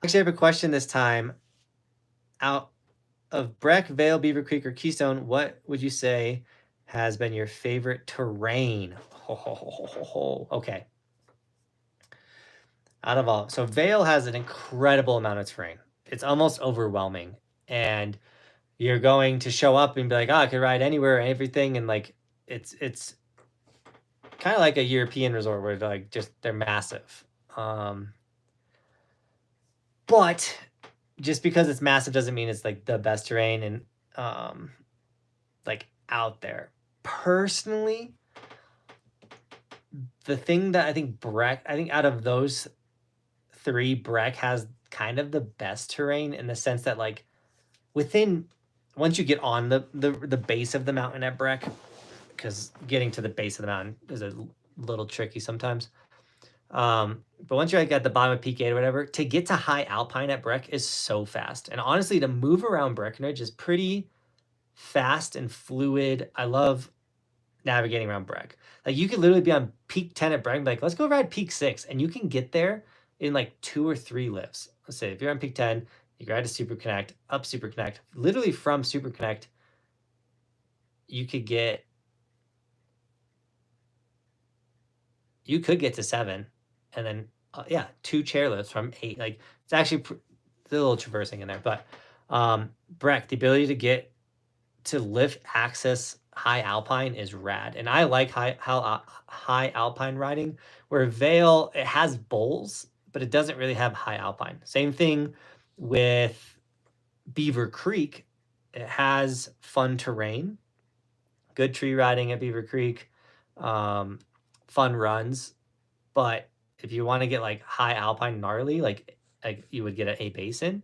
Actually, I have a question this time. Out of Breck, Vale, Beaver Creek, or Keystone, what would you say has been your favorite terrain? Okay. Out of all, so Vale has an incredible amount of terrain. It's almost overwhelming, and you're going to show up and be like, oh, I could ride anywhere and everything, and like it's kind of like a European resort where like just they're massive. But just because it's massive doesn't mean it's like the best terrain and like out there. Personally, the thing that I think out of those three, Breck has kind of the best terrain in the sense that like once you get on the base of the mountain at Breck, because getting to the base of the mountain is a little tricky sometimes. But once you're like at the bottom of Peak 8 or whatever, to get to high alpine at Breck is so fast. And honestly, to move around Breckenridge is pretty fast and fluid. I love navigating around Breck. Like you could literally be on Peak 10 at Breck and be like, let's go ride Peak 6. And you can get there in like 2 or 3 lifts. Let's say if you're on Peak 10, you ride to Super Connect, up Super Connect. Literally from Super Connect, you could get to 7, and then 2 chairlifts from 8. Like it's actually a little traversing in there, but Breck, the ability to get to lift access high alpine is rad, and I like high alpine riding. Where Vale, it has bowls, but it doesn't really have high alpine. Same thing with Beaver Creek. It has fun terrain, good tree riding at Beaver Creek, fun runs, but if you want to get like high alpine gnarly, like you would get at A Basin,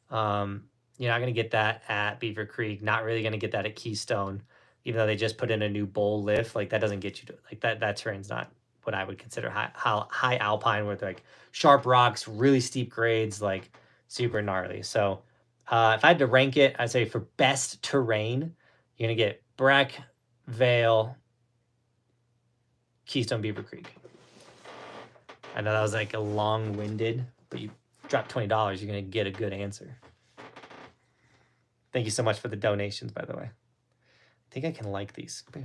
you're not going to get that at Beaver Creek. Not really going to get that at Keystone, even though they just put in a new bowl lift. Like that doesn't get you to like that terrain's not what I would consider high alpine with like sharp rocks, really steep grades, like super gnarly. So if I had to rank it, I'd say for best terrain, you're going to get Breck, Vale, Keystone, Beaver Creek. I know that was like a long-winded, but you drop $20, you're going to get a good answer. Thank you so much for the donations, by the way. I think I can like these. Give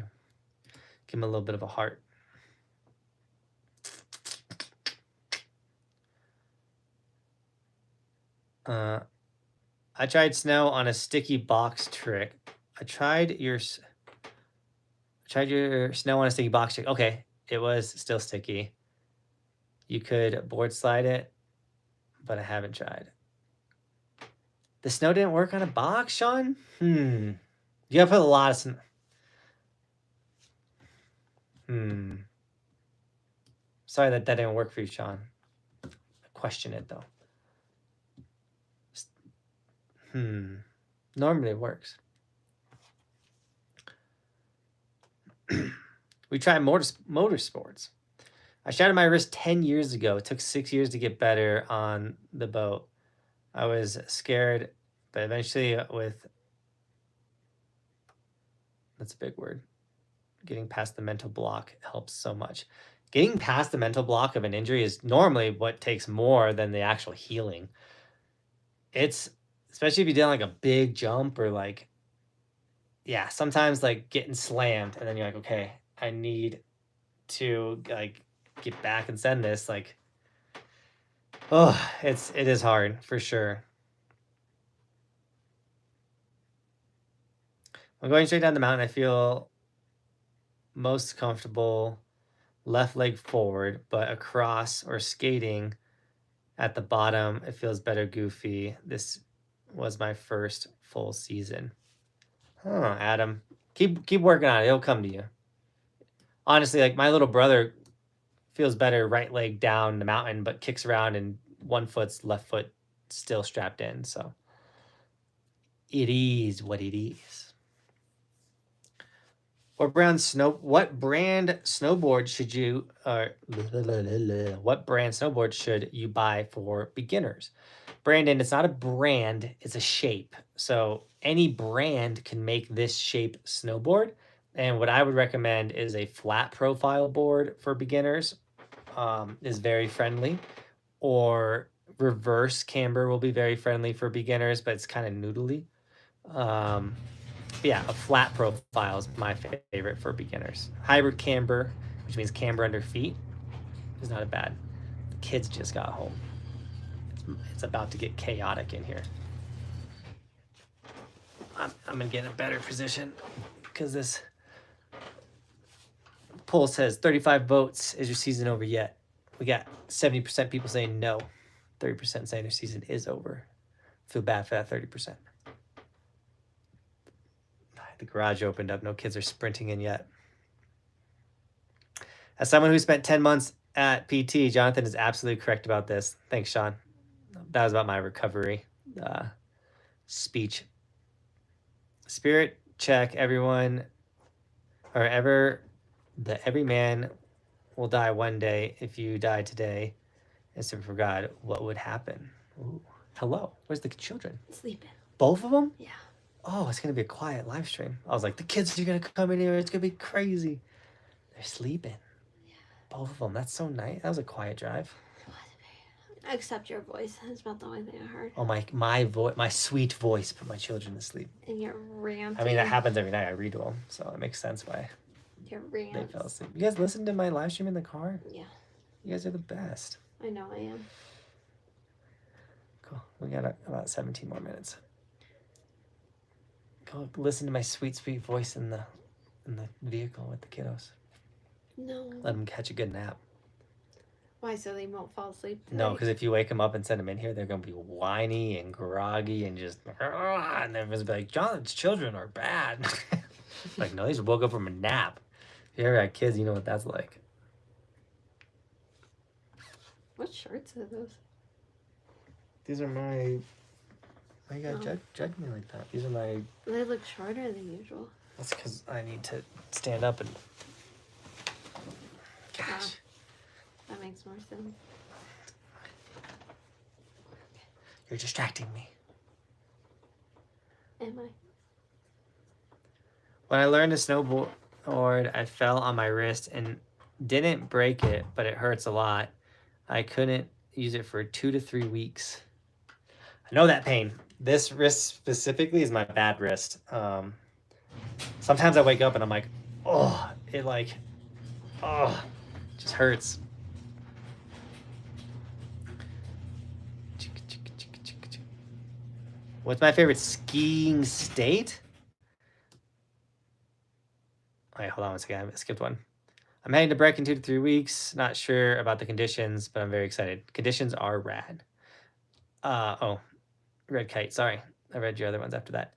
them a little bit of a heart. I tried snow on a sticky box trick. I tried your snow on a sticky box trick. Okay. It was still sticky. You could board slide it, but I haven't tried. The snow didn't work on a box, Sean? You gotta put a lot of snow. Sorry that didn't work for you, Sean. I question it, though. Normally it works. We tried motorsports. I shattered my wrist 10 years ago. It took 6 years to get better on the boat. I was scared, but eventually that's a big word. Getting past the mental block helps so much. Getting past the mental block of an injury is normally what takes more than the actual healing. It's, especially if you did like a big jump or like, yeah, sometimes like getting slammed and then you're like, okay, I need to like get back and send this. Like, oh, it is hard for sure. I'm going straight down the mountain. I feel most comfortable left leg forward, but across or skating at the bottom, it feels better goofy. This was my first full season. Huh, Adam. Keep working on it. It'll come to you. Honestly, like my little brother feels better right leg down the mountain, but kicks around and left foot still strapped in. So it is what it is. What brand snowboard should you what brand snowboard should you buy for beginners? Brandon, it's not a brand, it's a shape. So any brand can make this shape snowboard. And what I would recommend is a flat profile board for beginners. Is very friendly. Or reverse camber will be very friendly for beginners, but it's kind of noodly. Yeah, a flat profile is my favorite for beginners. Hybrid camber, which means camber under feet, is not a bad. The kids just got home. It's about to get chaotic in here. I'm gonna get in a better position because this poll says 35 votes. Is your season over yet? We got 70% people saying no, 30% saying their season is over. Feel bad for that 30%. The garage opened up. No kids are sprinting in yet. As someone who spent 10 months at PT, Jonathan is absolutely correct about this. Thanks, Sean. That was about my recovery speech. Spirit check, everyone, or every man will die one day. If you die today, instead for God, what would happen? Ooh. Hello. Where's the children? Sleeping. Both of them? Yeah. Oh, it's going to be a quiet live stream. I was like, the kids are going to come in here. It's going to be crazy. They're sleeping. Yeah. Both of them. That's so nice. That was a quiet drive. Except your voice. That's about the only thing I heard. Oh, my sweet voice put my children to sleep. And your rant. I mean, that happens every night. I read to them, so it makes sense why your rant. they fell asleep. You guys listen to my live stream in the car? Yeah. You guys are the best. I know I am. Cool. We got about 17 more minutes. Go listen to my sweet, sweet voice in the vehicle with the kiddos. No. Let them catch a good nap. Why, so they won't fall asleep tonight? No, because if you wake them up and send them in here, they're going to be whiny and groggy and just... And everyone's be like, Jonathan's children are bad. Like, no, they just woke up from a nap. If you ever had kids, you know what that's like. What shirts are those? These are my... Why you gotta judge me like that? These are my... They look shorter than usual. That's because I need to stand up and... Gosh. Wow. That makes more sense. You're distracting me. Am I? When I learned to snowboard, I fell on my wrist and didn't break it, but it hurts a lot. I couldn't use it for 2 to 3 weeks. I know that pain. This wrist specifically is my bad wrist. Sometimes I wake up and I'm like, oh, it just hurts. What's my favorite skiing state? All right, hold on one second. I skipped one. I'm heading to Breck in 2 to 3 weeks. Not sure about the conditions, but I'm very excited. Conditions are rad. Oh, Red Kite. Sorry, I read your other ones after that.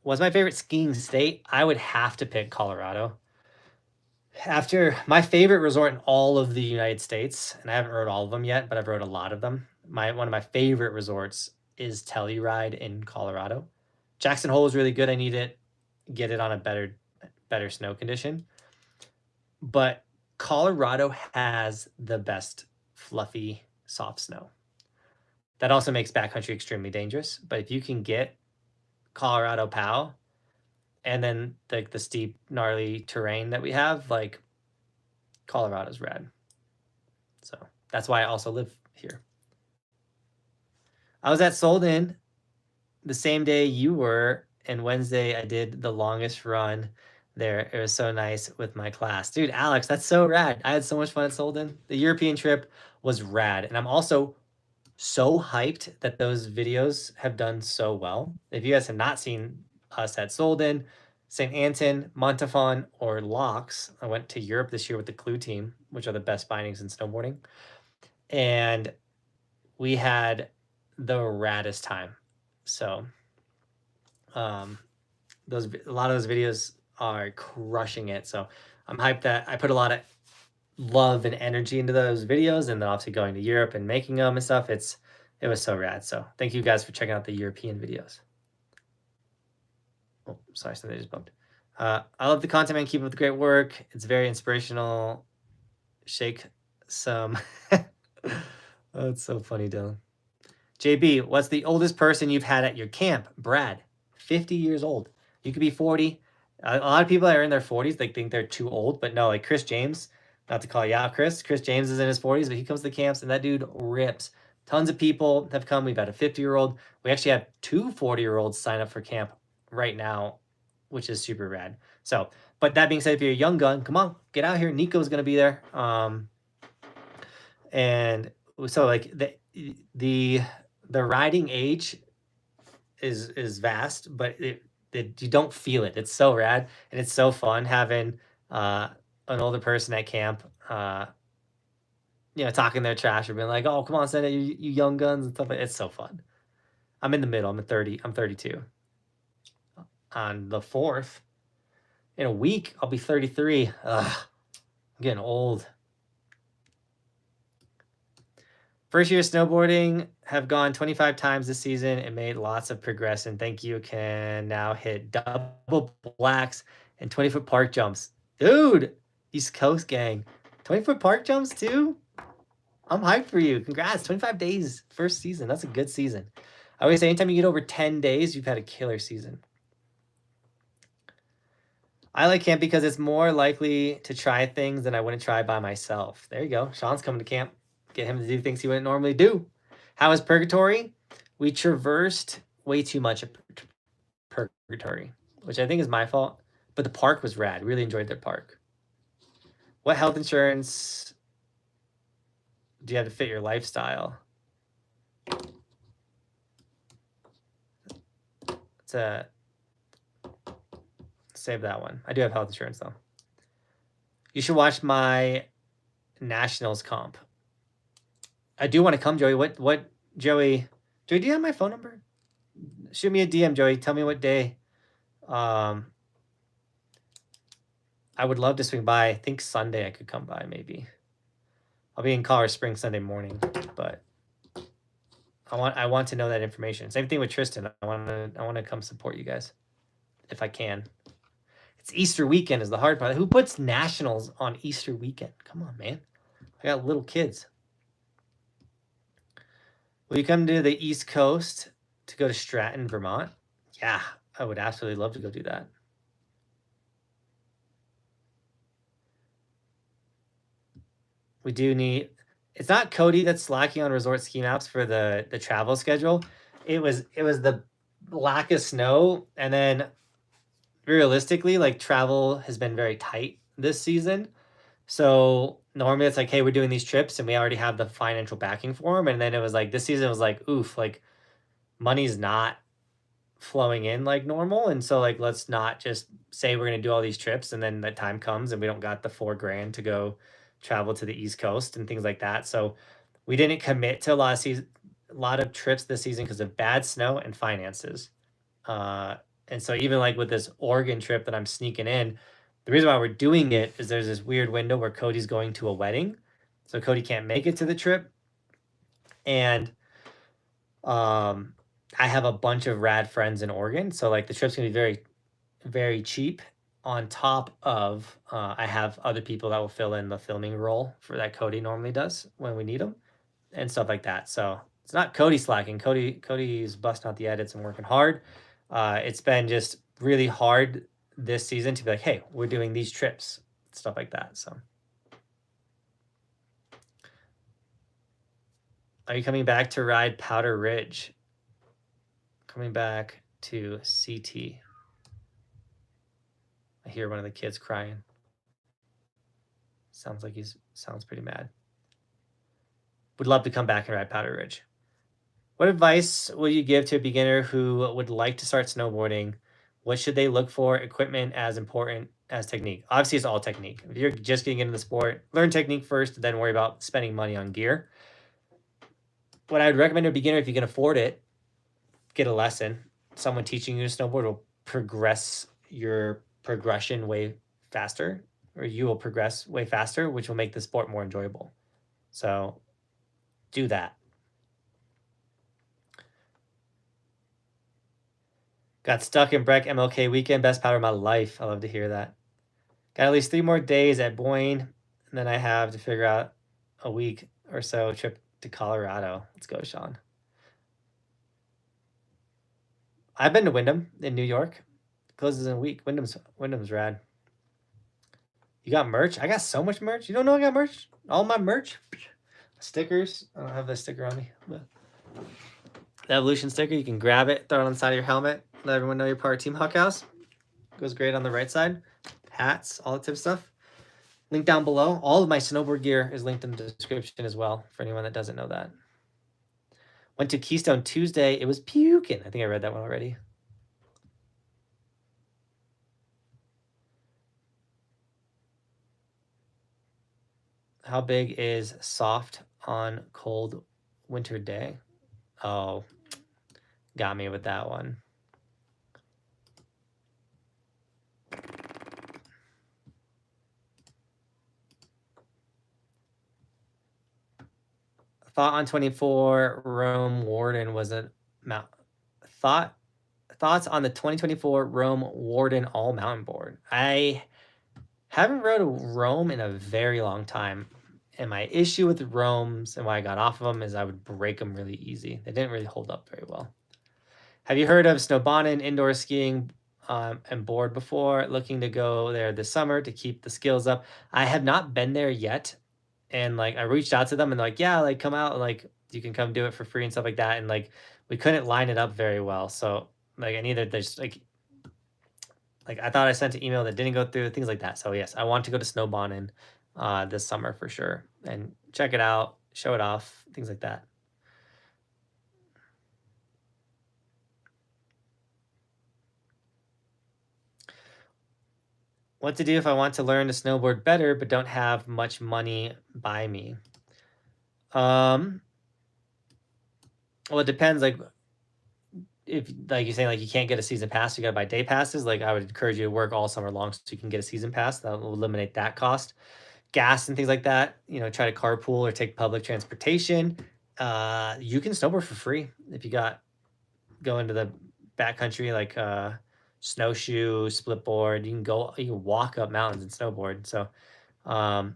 Was my favorite skiing state? I would have to pick Colorado. After my favorite resort in all of the United States, and I haven't rode all of them yet, but I've rode a lot of them. One of my favorite resorts is Telluride in Colorado. Jackson Hole is really good. I need to get it on a better snow condition. But Colorado has the best fluffy soft snow. That also makes backcountry extremely dangerous. But if you can get Colorado POW and then the steep, gnarly terrain that we have, like, Colorado's rad. So that's why I also live here. I was at Sold In the same day you were, and Wednesday I did the longest run there. It was so nice with my class. Dude, Alex, that's so rad. I had so much fun at Sold In. The European trip was rad. And I'm also so hyped that those videos have done so well. If you guys have not seen us at Sold In, St. Anton, Montafon, or Locks, I went to Europe this year with the Clue team, which are the best bindings in snowboarding. And we had the raddest time. So a lot of those videos are crushing it. So I'm hyped that I put a lot of love and energy into those videos, and then obviously going to Europe and making them and stuff. It was so rad. So thank you guys for checking out the European videos. Oh, sorry, something just bumped. I love the content, man. Keep up the great work. It's very inspirational. Shake some. Oh, it's so funny, Dylan. JB, what's the oldest person you've had at your camp? Brad, 50 years old. You could be 40. A lot of people that are in their 40s, they think they're too old, but no, like Chris James, not to call you out, Chris James is in his 40s, but he comes to the camps and that dude rips. Tons of people have come. We've had a 50-year-old. We actually have 2 40-year-olds sign up for camp right now, which is super rad. So, but that being said, if you're a young gun, come on, get out here. Nico's going to be there. And so like the riding age is vast, but you don't feel it. It's so rad, and it's so fun having an older person at camp, talking their trash or being like, "Oh, come on, send it, you young guns," and stuff like that. It's so fun. I'm in the middle. I'm 30. I'm 32. On the 4th, in a week, I'll be 33. Ugh, I'm getting old. First year snowboarding, have gone 25 times this season and made lots of progression. Thank you. Can now hit double blacks and 20-foot park jumps. Dude, East Coast gang. 20-foot park jumps too? I'm hyped for you. Congrats. 25 days, first season. That's a good season. I always say anytime you get over 10 days, you've had a killer season. I like camp because it's more likely to try things than I wouldn't try by myself. There you go. Sean's coming to camp. Get him to do things he wouldn't normally do. How was Purgatory? We traversed way too much of Purgatory, which I think is my fault. But the park was rad. Really enjoyed their park. What health insurance do you have to fit your lifestyle? Save that one. I do have health insurance though. You should watch my nationals comp. I do want to come, Joey. What, Joey? Joey, do you have my phone number? Shoot me a DM, Joey. Tell me what day. I would love to swing by. I think Sunday I could come by, maybe. I'll be in Colorado Springs Sunday morning, but I want to know that information. Same thing with Tristan. I want to come support you guys if I can. It's Easter weekend is the hard part. Who puts nationals on Easter weekend? Come on, man. I got little kids. Will you come to the East Coast to go to Stratton, Vermont? Yeah, I would absolutely love to go do that. We do need... It's not Cody that's slacking on resort ski maps for the travel schedule. It was the lack of snow, and then realistically, like, travel has been very tight this season. So normally it's like, hey, we're doing these trips and we already have the financial backing for them. And then it was like, this season was like, oof, like money's not flowing in like normal. And so like, let's not just say we're going to do all these trips, and then the time comes and we don't got the $4,000 to go travel to the East Coast and things like that. So we didn't commit to a lot of trips this season because of bad snow and finances. And so even like with this Oregon trip that I'm sneaking in, the reason why we're doing it is there's this weird window where Cody's going to a wedding. So Cody can't make it to the trip. And I have a bunch of rad friends in Oregon. So like the trip's gonna be very, very cheap. On top of, I have other people that will fill in the filming role for that Cody normally does when we need them and stuff like that. So it's not Cody slacking. Cody's busting out the edits and working hard. It's been just really hard this season to be like, hey, we're doing these trips, stuff like that. So are you coming back to ride Powder Ridge? Coming back to CT. I hear one of the kids crying. Sounds like sounds pretty mad. Would love to come back and ride Powder Ridge. What advice will you give to a beginner who would like to start snowboarding? What should they look for? Equipment as important as technique? Obviously, it's all technique. If you're just getting into the sport, learn technique first, then worry about spending money on gear. What I would recommend to a beginner, if you can afford it, get a lesson. Someone teaching you to snowboard will progress your progression way faster, or you will progress way faster, which will make the sport more enjoyable. So do that. Got stuck in Breck MLK weekend. Best powder of my life. I love to hear that. Got at least 3 more days at Boyne, and then I have to figure out a week or so trip to Colorado. Let's go, Sean. I've been to Wyndham in New York. Closes in a week. Wyndham's rad. You got merch? I got so much merch. You don't know I got merch? All my merch? Stickers. I don't have the sticker on me. But the Evolution sticker, you can grab it, throw it on the side of your helmet. Let everyone know you're part of Team Buckhouse. Goes great on the right side. Hats, all that type of stuff. Link down below. All of my snowboard gear is linked in the description as well, for anyone that doesn't know that. Went to Keystone Tuesday. It was puking. I think I read that one already. How big is soft on cold winter day? Oh, got me with that one. Thought on 24 Rome Warden was a mount. Thoughts on the 2024 Rome Warden all mountain board. I haven't rode a Rome in a very long time. And my issue with the Romes and why I got off of them is I would break them really easy. They didn't really hold up very well. Have you heard of Snowbonin indoor skiing and board before? Looking to go there this summer to keep the skills up. I have not been there yet. And like I reached out to them and like, yeah, like come out, like you can come do it for free and stuff like that. And like we couldn't line it up very well. So like I needed this like I thought I sent an email that didn't go through, things like that. So yes, I want to go to Snowbonin this summer for sure and check it out, show it off, things like that. What to do if I want to learn to snowboard better but don't have much money by me? Well, it depends. Like if like you're saying like you can't get a season pass, you gotta buy day passes. Like I would encourage you to work all summer long so you can get a season pass. That will eliminate that cost. Gas and things like that. You know, try to carpool or take public transportation. You can snowboard for free if you go into the backcountry like snowshoe, split board. You can walk up mountains and snowboard. So a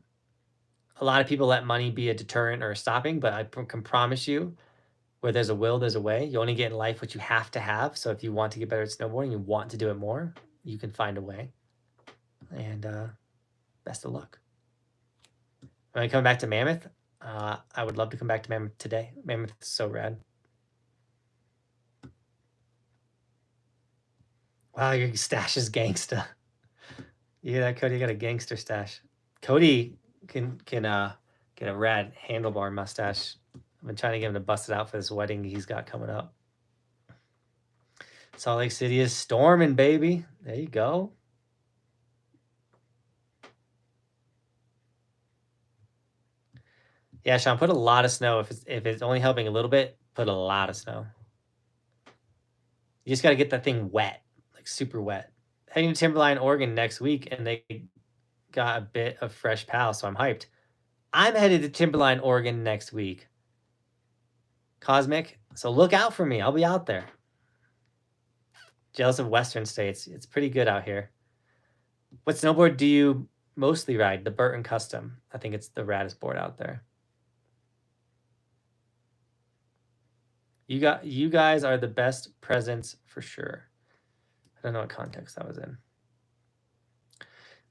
lot of people let money be a deterrent or a stopping, but I can promise you where there's a will, there's a way. You only get in life what you have to have. So if you want to get better at snowboarding, you want to do it more, you can find a way. And best of luck. When I come back to Mammoth, I would love to come back to Mammoth today. Mammoth is so rad. Wow, your stash is gangsta. You hear that, Cody? You got a gangster stash. Cody can get a rad handlebar mustache. I've been trying to get him to bust it out for this wedding he's got coming up. Salt Lake City is storming, baby. There you go. Yeah, Sean, put a lot of snow. If it's only helping a little bit, put a lot of snow. You just got to get that thing wet, like super wet. Heading to Timberline, Oregon next week, and they got a bit of fresh pal, so I'm hyped. I'm headed to Timberline, Oregon next week. Cosmic, so look out for me. I'll be out there. Jealous of Western states. It's pretty good out here. What snowboard do you mostly ride? The Burton Custom. I think it's the raddest board out there. You guys are the best presents for sure. I don't know what context that was in.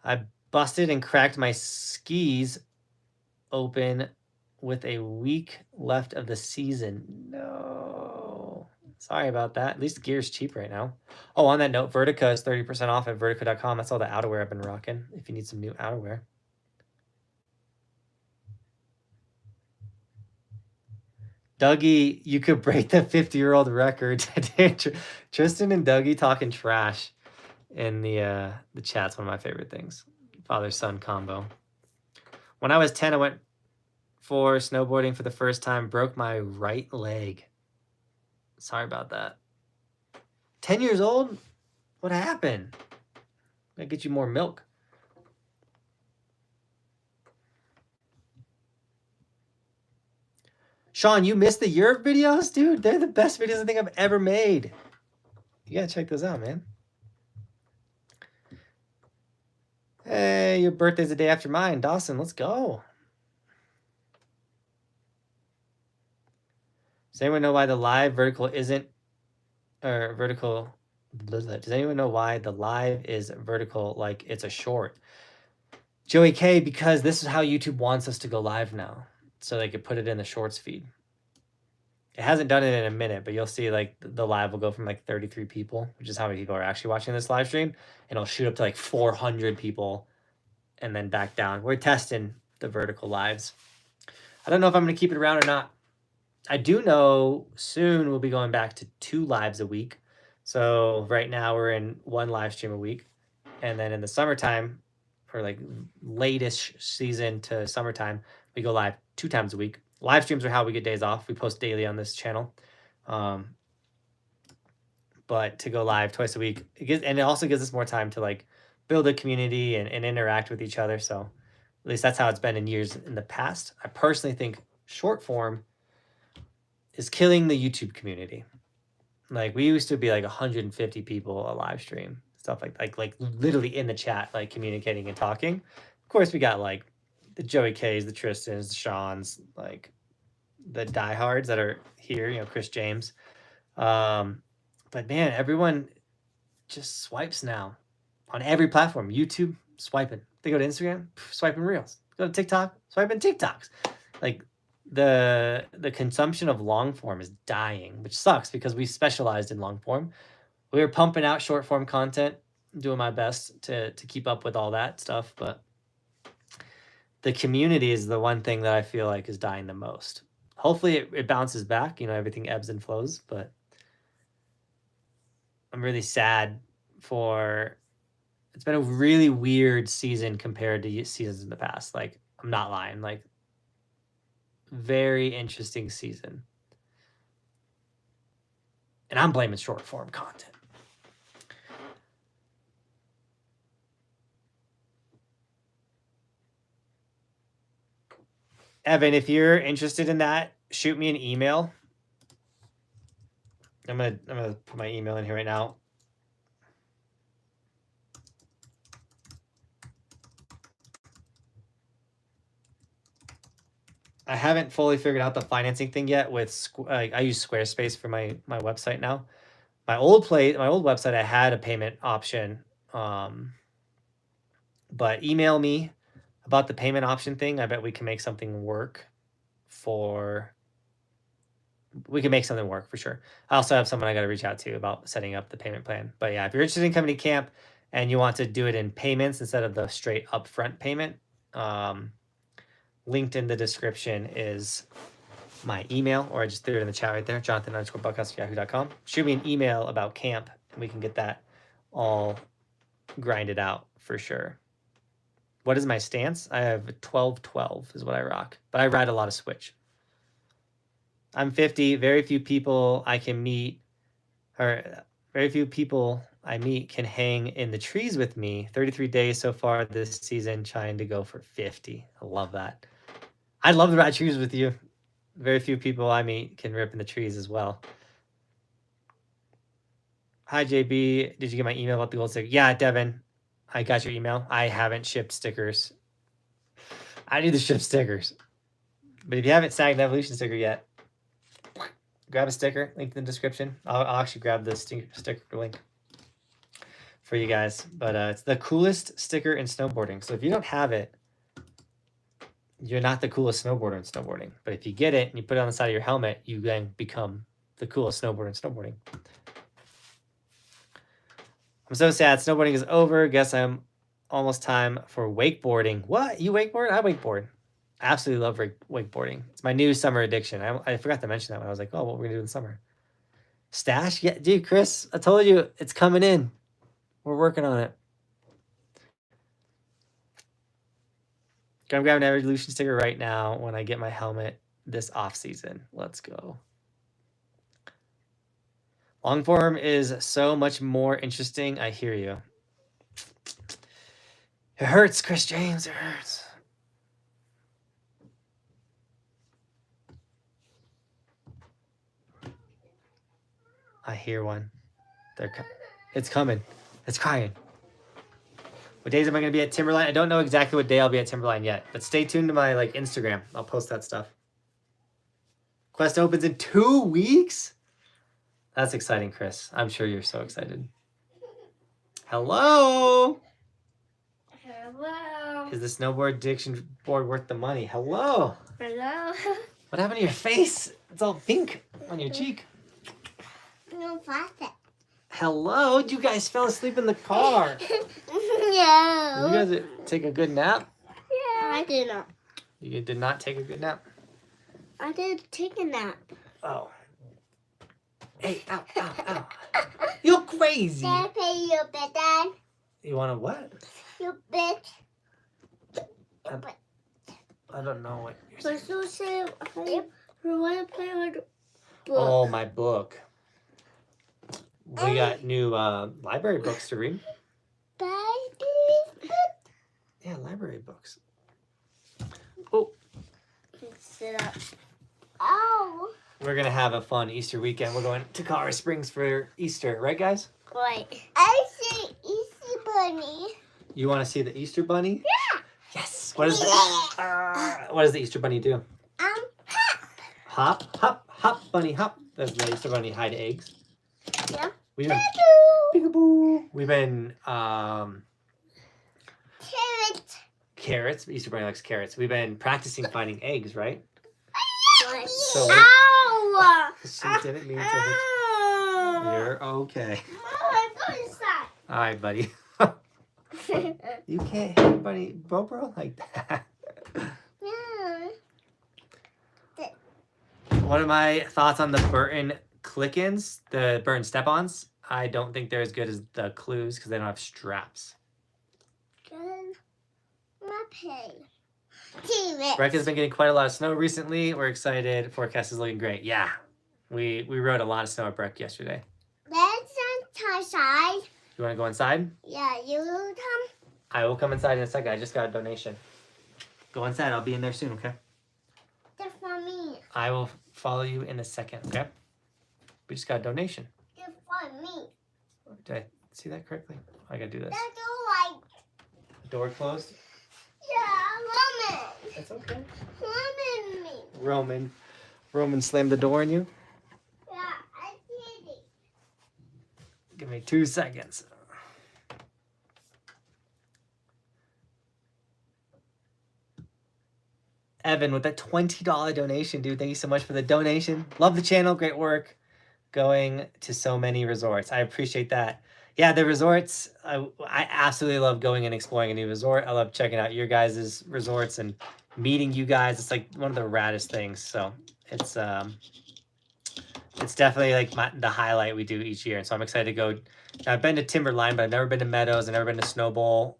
I busted and cracked my skis open with a week left of the season. No. Sorry about that. At least gear's cheap right now. Oh, on that note, Vertica is 30% off at vertica.com. That's all the outerwear I've been rocking if you need some new outerwear. Dougie, you could break the 50-year-old record. Tristan and Dougie talking trash in the chat's one of my favorite things. Father-son combo. When I was 10, I went for snowboarding for the first time, broke my right leg. Sorry about that. 10 years old? What happened? Gotta get you more milk. Sean, you missed the Europe videos? Dude, they're the best videos I think I've ever made. You gotta check those out, man. Hey, your birthday's the day after mine. Dawson, let's go. Does anyone know why the live vertical isn't, or vertical, does anyone know why the live is vertical like it's a short? Joey K, because this is how YouTube wants us to go live now. So they could put it in the shorts feed. It hasn't done it in a minute, but you'll see like the live will go from like 33 people, which is how many people are actually watching this live stream. And it'll shoot up to like 400 people and then back down. We're testing the vertical lives. I don't know if I'm going to keep it around or not. I do know soon we'll be going back to 2 lives a week. So right now we're in 1 live stream a week. And then in the summertime, or like latest season to summertime, we go live 2 times a week. Live streams are how we get days off. We post daily on this channel. But to go live twice a week, it also gives us more time to like build a community and interact with each other. So at least that's how it's been in years in the past. I personally think short form is killing the YouTube community. Like we used to be like 150 people a live stream, stuff like literally in the chat, like communicating and talking. Of course, we got like the Joey K's, the Tristans, the Sean's, like the diehards that are here, you know, Chris James. But man, everyone just swipes now on every platform. YouTube, swiping. They go to Instagram, swiping reels. Go to TikTok, swiping TikToks. Like the consumption of long form is dying, which sucks because we specialized in long form. We were pumping out short form content, doing my best to keep up with all that stuff, but the community is the one thing that I feel like is dying the most. Hopefully it bounces back, you know, everything ebbs and flows, but I'm really sad for, it's been a really weird season compared to seasons in the past. Like, I'm not lying, like very interesting season. And I'm blaming short form content. Evan, if you're interested in that, shoot me an email. I'm gonna put my email in here right now. I haven't fully figured out the financing thing yet. With I use Squarespace for my website now. My old website, I had a payment option, but email me about the payment option thing. I bet we can make something work for. We can make something work for sure. I also have someone I got to reach out to about setting up the payment plan. But yeah, if you're interested in coming to camp and you want to do it in payments instead of the straight upfront payment, linked in the description is my email, or I just threw it in the chat right there, Johnathan_Buckhouse@yahoo.com. Shoot me an email about camp, and we can get that all grinded out for sure. What is my stance? I have 12-12 is what I rock, but I ride a lot of switch. I'm 50. Very few people I can meet, or very few people I meet can hang in the trees with me. 33 days so far this season, trying to go for 50. I love that. I'd love to ride trees with you. Very few people I meet can rip in the trees as well. Hi, JB. Did you get my email about the gold sticker? Yeah, Devin, I got your email. I haven't shipped stickers. I need to ship stickers. But if you haven't snagged an Evolution sticker yet, grab a sticker. Link in the description. I'll actually grab the sticker link for you guys. But it's the coolest sticker in snowboarding. So if you don't have it, you're not the coolest snowboarder in snowboarding. But if you get it and you put it on the side of your helmet, you then become the coolest snowboarder in snowboarding. I'm so sad. Snowboarding is over. Guess I'm almost time for wakeboarding. What? You wakeboard? I wakeboard. I absolutely love wakeboarding. It's my new summer addiction. I forgot to mention that when I was like, oh, what we're going to do in the summer. Stash? Yeah, dude, Chris, I told you it's coming in. We're working on it. I'm grabbing an Evolution sticker right now when I get my helmet this off season. Let's go. Long form is so much more interesting. I hear you. It hurts, Chris James. It hurts. I hear one. It's coming. It's crying. What days am I going to be at Timberline? I don't know exactly what day I'll be at Timberline yet, but stay tuned to my Instagram. I'll post that stuff. Quest opens in 2 weeks? That's exciting, Chris. I'm sure you're so excited. Hello? Hello. Is the snowboard addiction board worth the money? Hello? Hello. What happened to your face? It's all pink on your cheek. No plastic. Hello? You guys fell asleep in the car. No. You guys take a good nap? Yeah. I did not. You did not take a good nap? I did take a nap. Oh. Hey, ow, ow, ow. You're crazy. Can I pay you a bit, Dad? You want a what? You bit. I don't know what you're saying. But so say, you want to play with book. Oh, my book. We got new library books to read. Yeah, library books. Oh. Sit up. Oh. We're going to have a fun Easter weekend. We're going to Colorado Springs for Easter. Right, guys? Wait. I see Easter Bunny. You want to see the Easter Bunny? Yeah. Yes. What does the Easter Bunny do? Hop. Hop, hop, hop, bunny, hop. Does the Easter Bunny hide eggs? Yeah. We've been, Peekaboo. we've been Carrot. carrots. Easter Bunny likes carrots. We've been practicing finding eggs, right? So Ow! she didn't mean to hit. You're okay. Go inside. All right, buddy. You can't hit Bunny Bobro like that. What are my thoughts on the Burton click-ins, the Burton step-ons? I don't think they're as good as the Clues because they don't have straps. Breck has been getting quite a lot of snow recently. We're excited. Forecast is looking great. Yeah, we rode a lot of snow at Breck yesterday. Let's inside. You want to go inside? Yeah, you come. I will come inside in a second. I just got a donation. Go inside. I'll be in there soon, okay? Just for me. I will follow you in a second, okay? We just got a donation. Just for me. Did I see that correctly? I gotta do this. That's all right. Door closed? Yeah, Roman. That's okay. Roman me. Roman slammed the door on you? Yeah, I did it. Give me 2 seconds. Evan with that $20 donation, dude. Thank you so much for the donation. Love the channel. Great work. Going to so many resorts. I appreciate that. Yeah, the resorts, I absolutely love going and exploring a new resort. I love checking out your guys' resorts and meeting you guys. It's like one of the raddest things. So it's definitely like the highlight we do each year. And so I'm excited to go. I've been to Timberline, but I've never been to Meadows. I've never been to Snowbowl.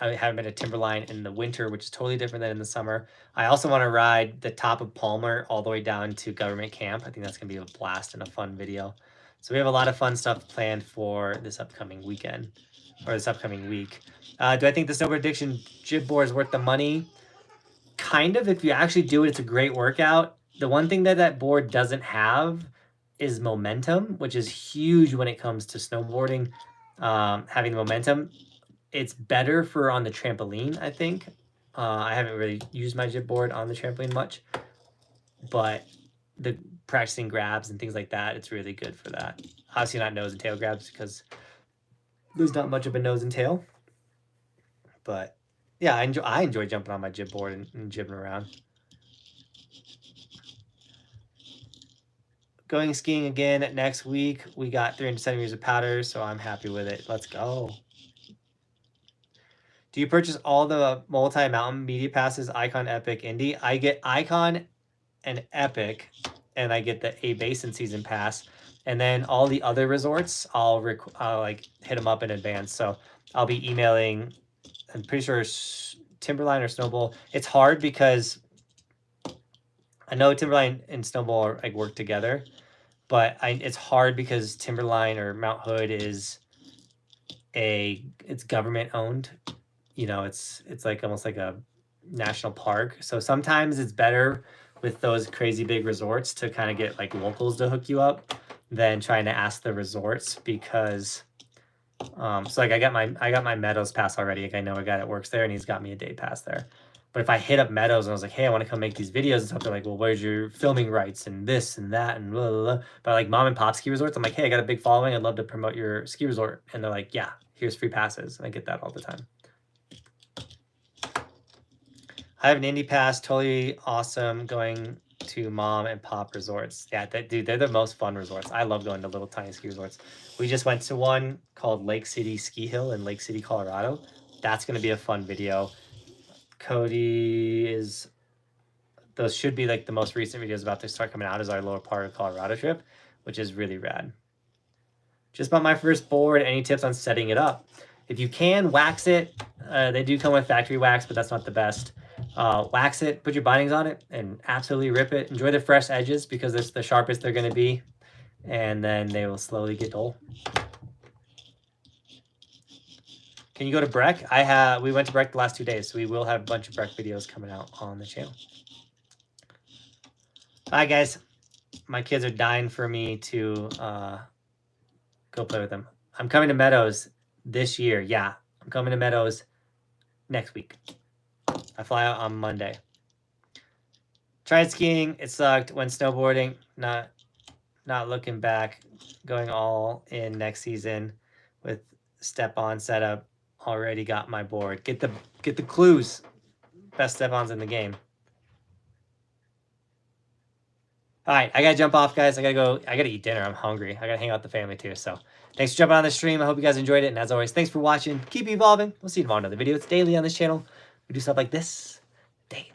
I haven't been to Timberline in the winter, which is totally different than in the summer. I also want to ride the top of Palmer all the way down to Government Camp. I think that's going to be a blast and a fun video. So we have a lot of fun stuff planned for this upcoming weekend, or this upcoming week. Do I think the Snowboard Addiction jib board is worth the money? Kind of. If you actually do it, it's a great workout. The one thing that that board doesn't have is momentum, which is huge when it comes to snowboarding. Having momentum, it's better for on the trampoline, I think. I haven't really used my jib board on the trampoline much, but the practicing grabs and things like that, it's really good for that. Obviously not nose and tail grabs because there's not much of a nose and tail. But yeah, I enjoy jumping on my jib board and jibbing around. Going skiing again next week. We got 300 centimeters of powder, so I'm happy with it. Let's go. Do you purchase all the multi-mountain media passes, Icon, Epic, Indy? I get Icon and Epic, and I get the A Basin season pass. And then all the other resorts, I'll like hit them up in advance. So I'll be emailing, I'm pretty sure Timberline or Snowball. It's hard because I know Timberline and Snowball like work together, but it's hard because Timberline or Mount Hood is it's government owned. You know, it's like almost like a national park. So sometimes it's better with those crazy big resorts to kind of get like locals to hook you up than trying to ask the resorts, because so like I got my Meadows pass already. Like I know a guy that works there and he's got me a day pass there. But if I hit up Meadows and I was like, hey, I want to come make these videos and stuff, they're like, well, where's your filming rights and this and that and blah, blah, blah. But like mom and pop ski resorts, I'm like, hey, I got a big following. I'd love to promote your ski resort. And they're like, yeah, here's free passes. And I get that all the time. I have an Indy pass, totally awesome going to mom and pop resorts. Yeah, dude, they're the most fun resorts. I love going to little tiny ski resorts. We just went to one called Lake City Ski Hill in Lake City, Colorado. That's going to be a fun video. Cody those should be like the most recent videos about to start coming out, is our lower part of Colorado trip, which is really rad. Just bought my first board. Any tips on setting it up? If you can, wax it. They do come with factory wax, but that's not the best. Wax it, put your bindings on it, and absolutely rip it. Enjoy the fresh edges because it's the sharpest they're going to be, and then they will slowly get dull. Can you go to Breck? We went to Breck the last 2 days, so we will have a bunch of Breck videos coming out on the channel. Bye, guys. My kids are dying for me to go play with them. I'm coming to Meadows this year. Yeah, I'm coming to Meadows next week. I fly out on Monday. Tried skiing. It sucked. Went snowboarding. Not looking back. Going all in next season with step-on setup. Already got my board. Get the clues. Best step-ons in the game. All right, I gotta jump off, guys. I gotta eat dinner. I'm hungry. I gotta hang out with the family too. So thanks for jumping on the stream. I hope you guys enjoyed it. And as always, thanks for watching. Keep evolving. We'll see you tomorrow in another video. It's daily on this channel. We do stuff like this daily.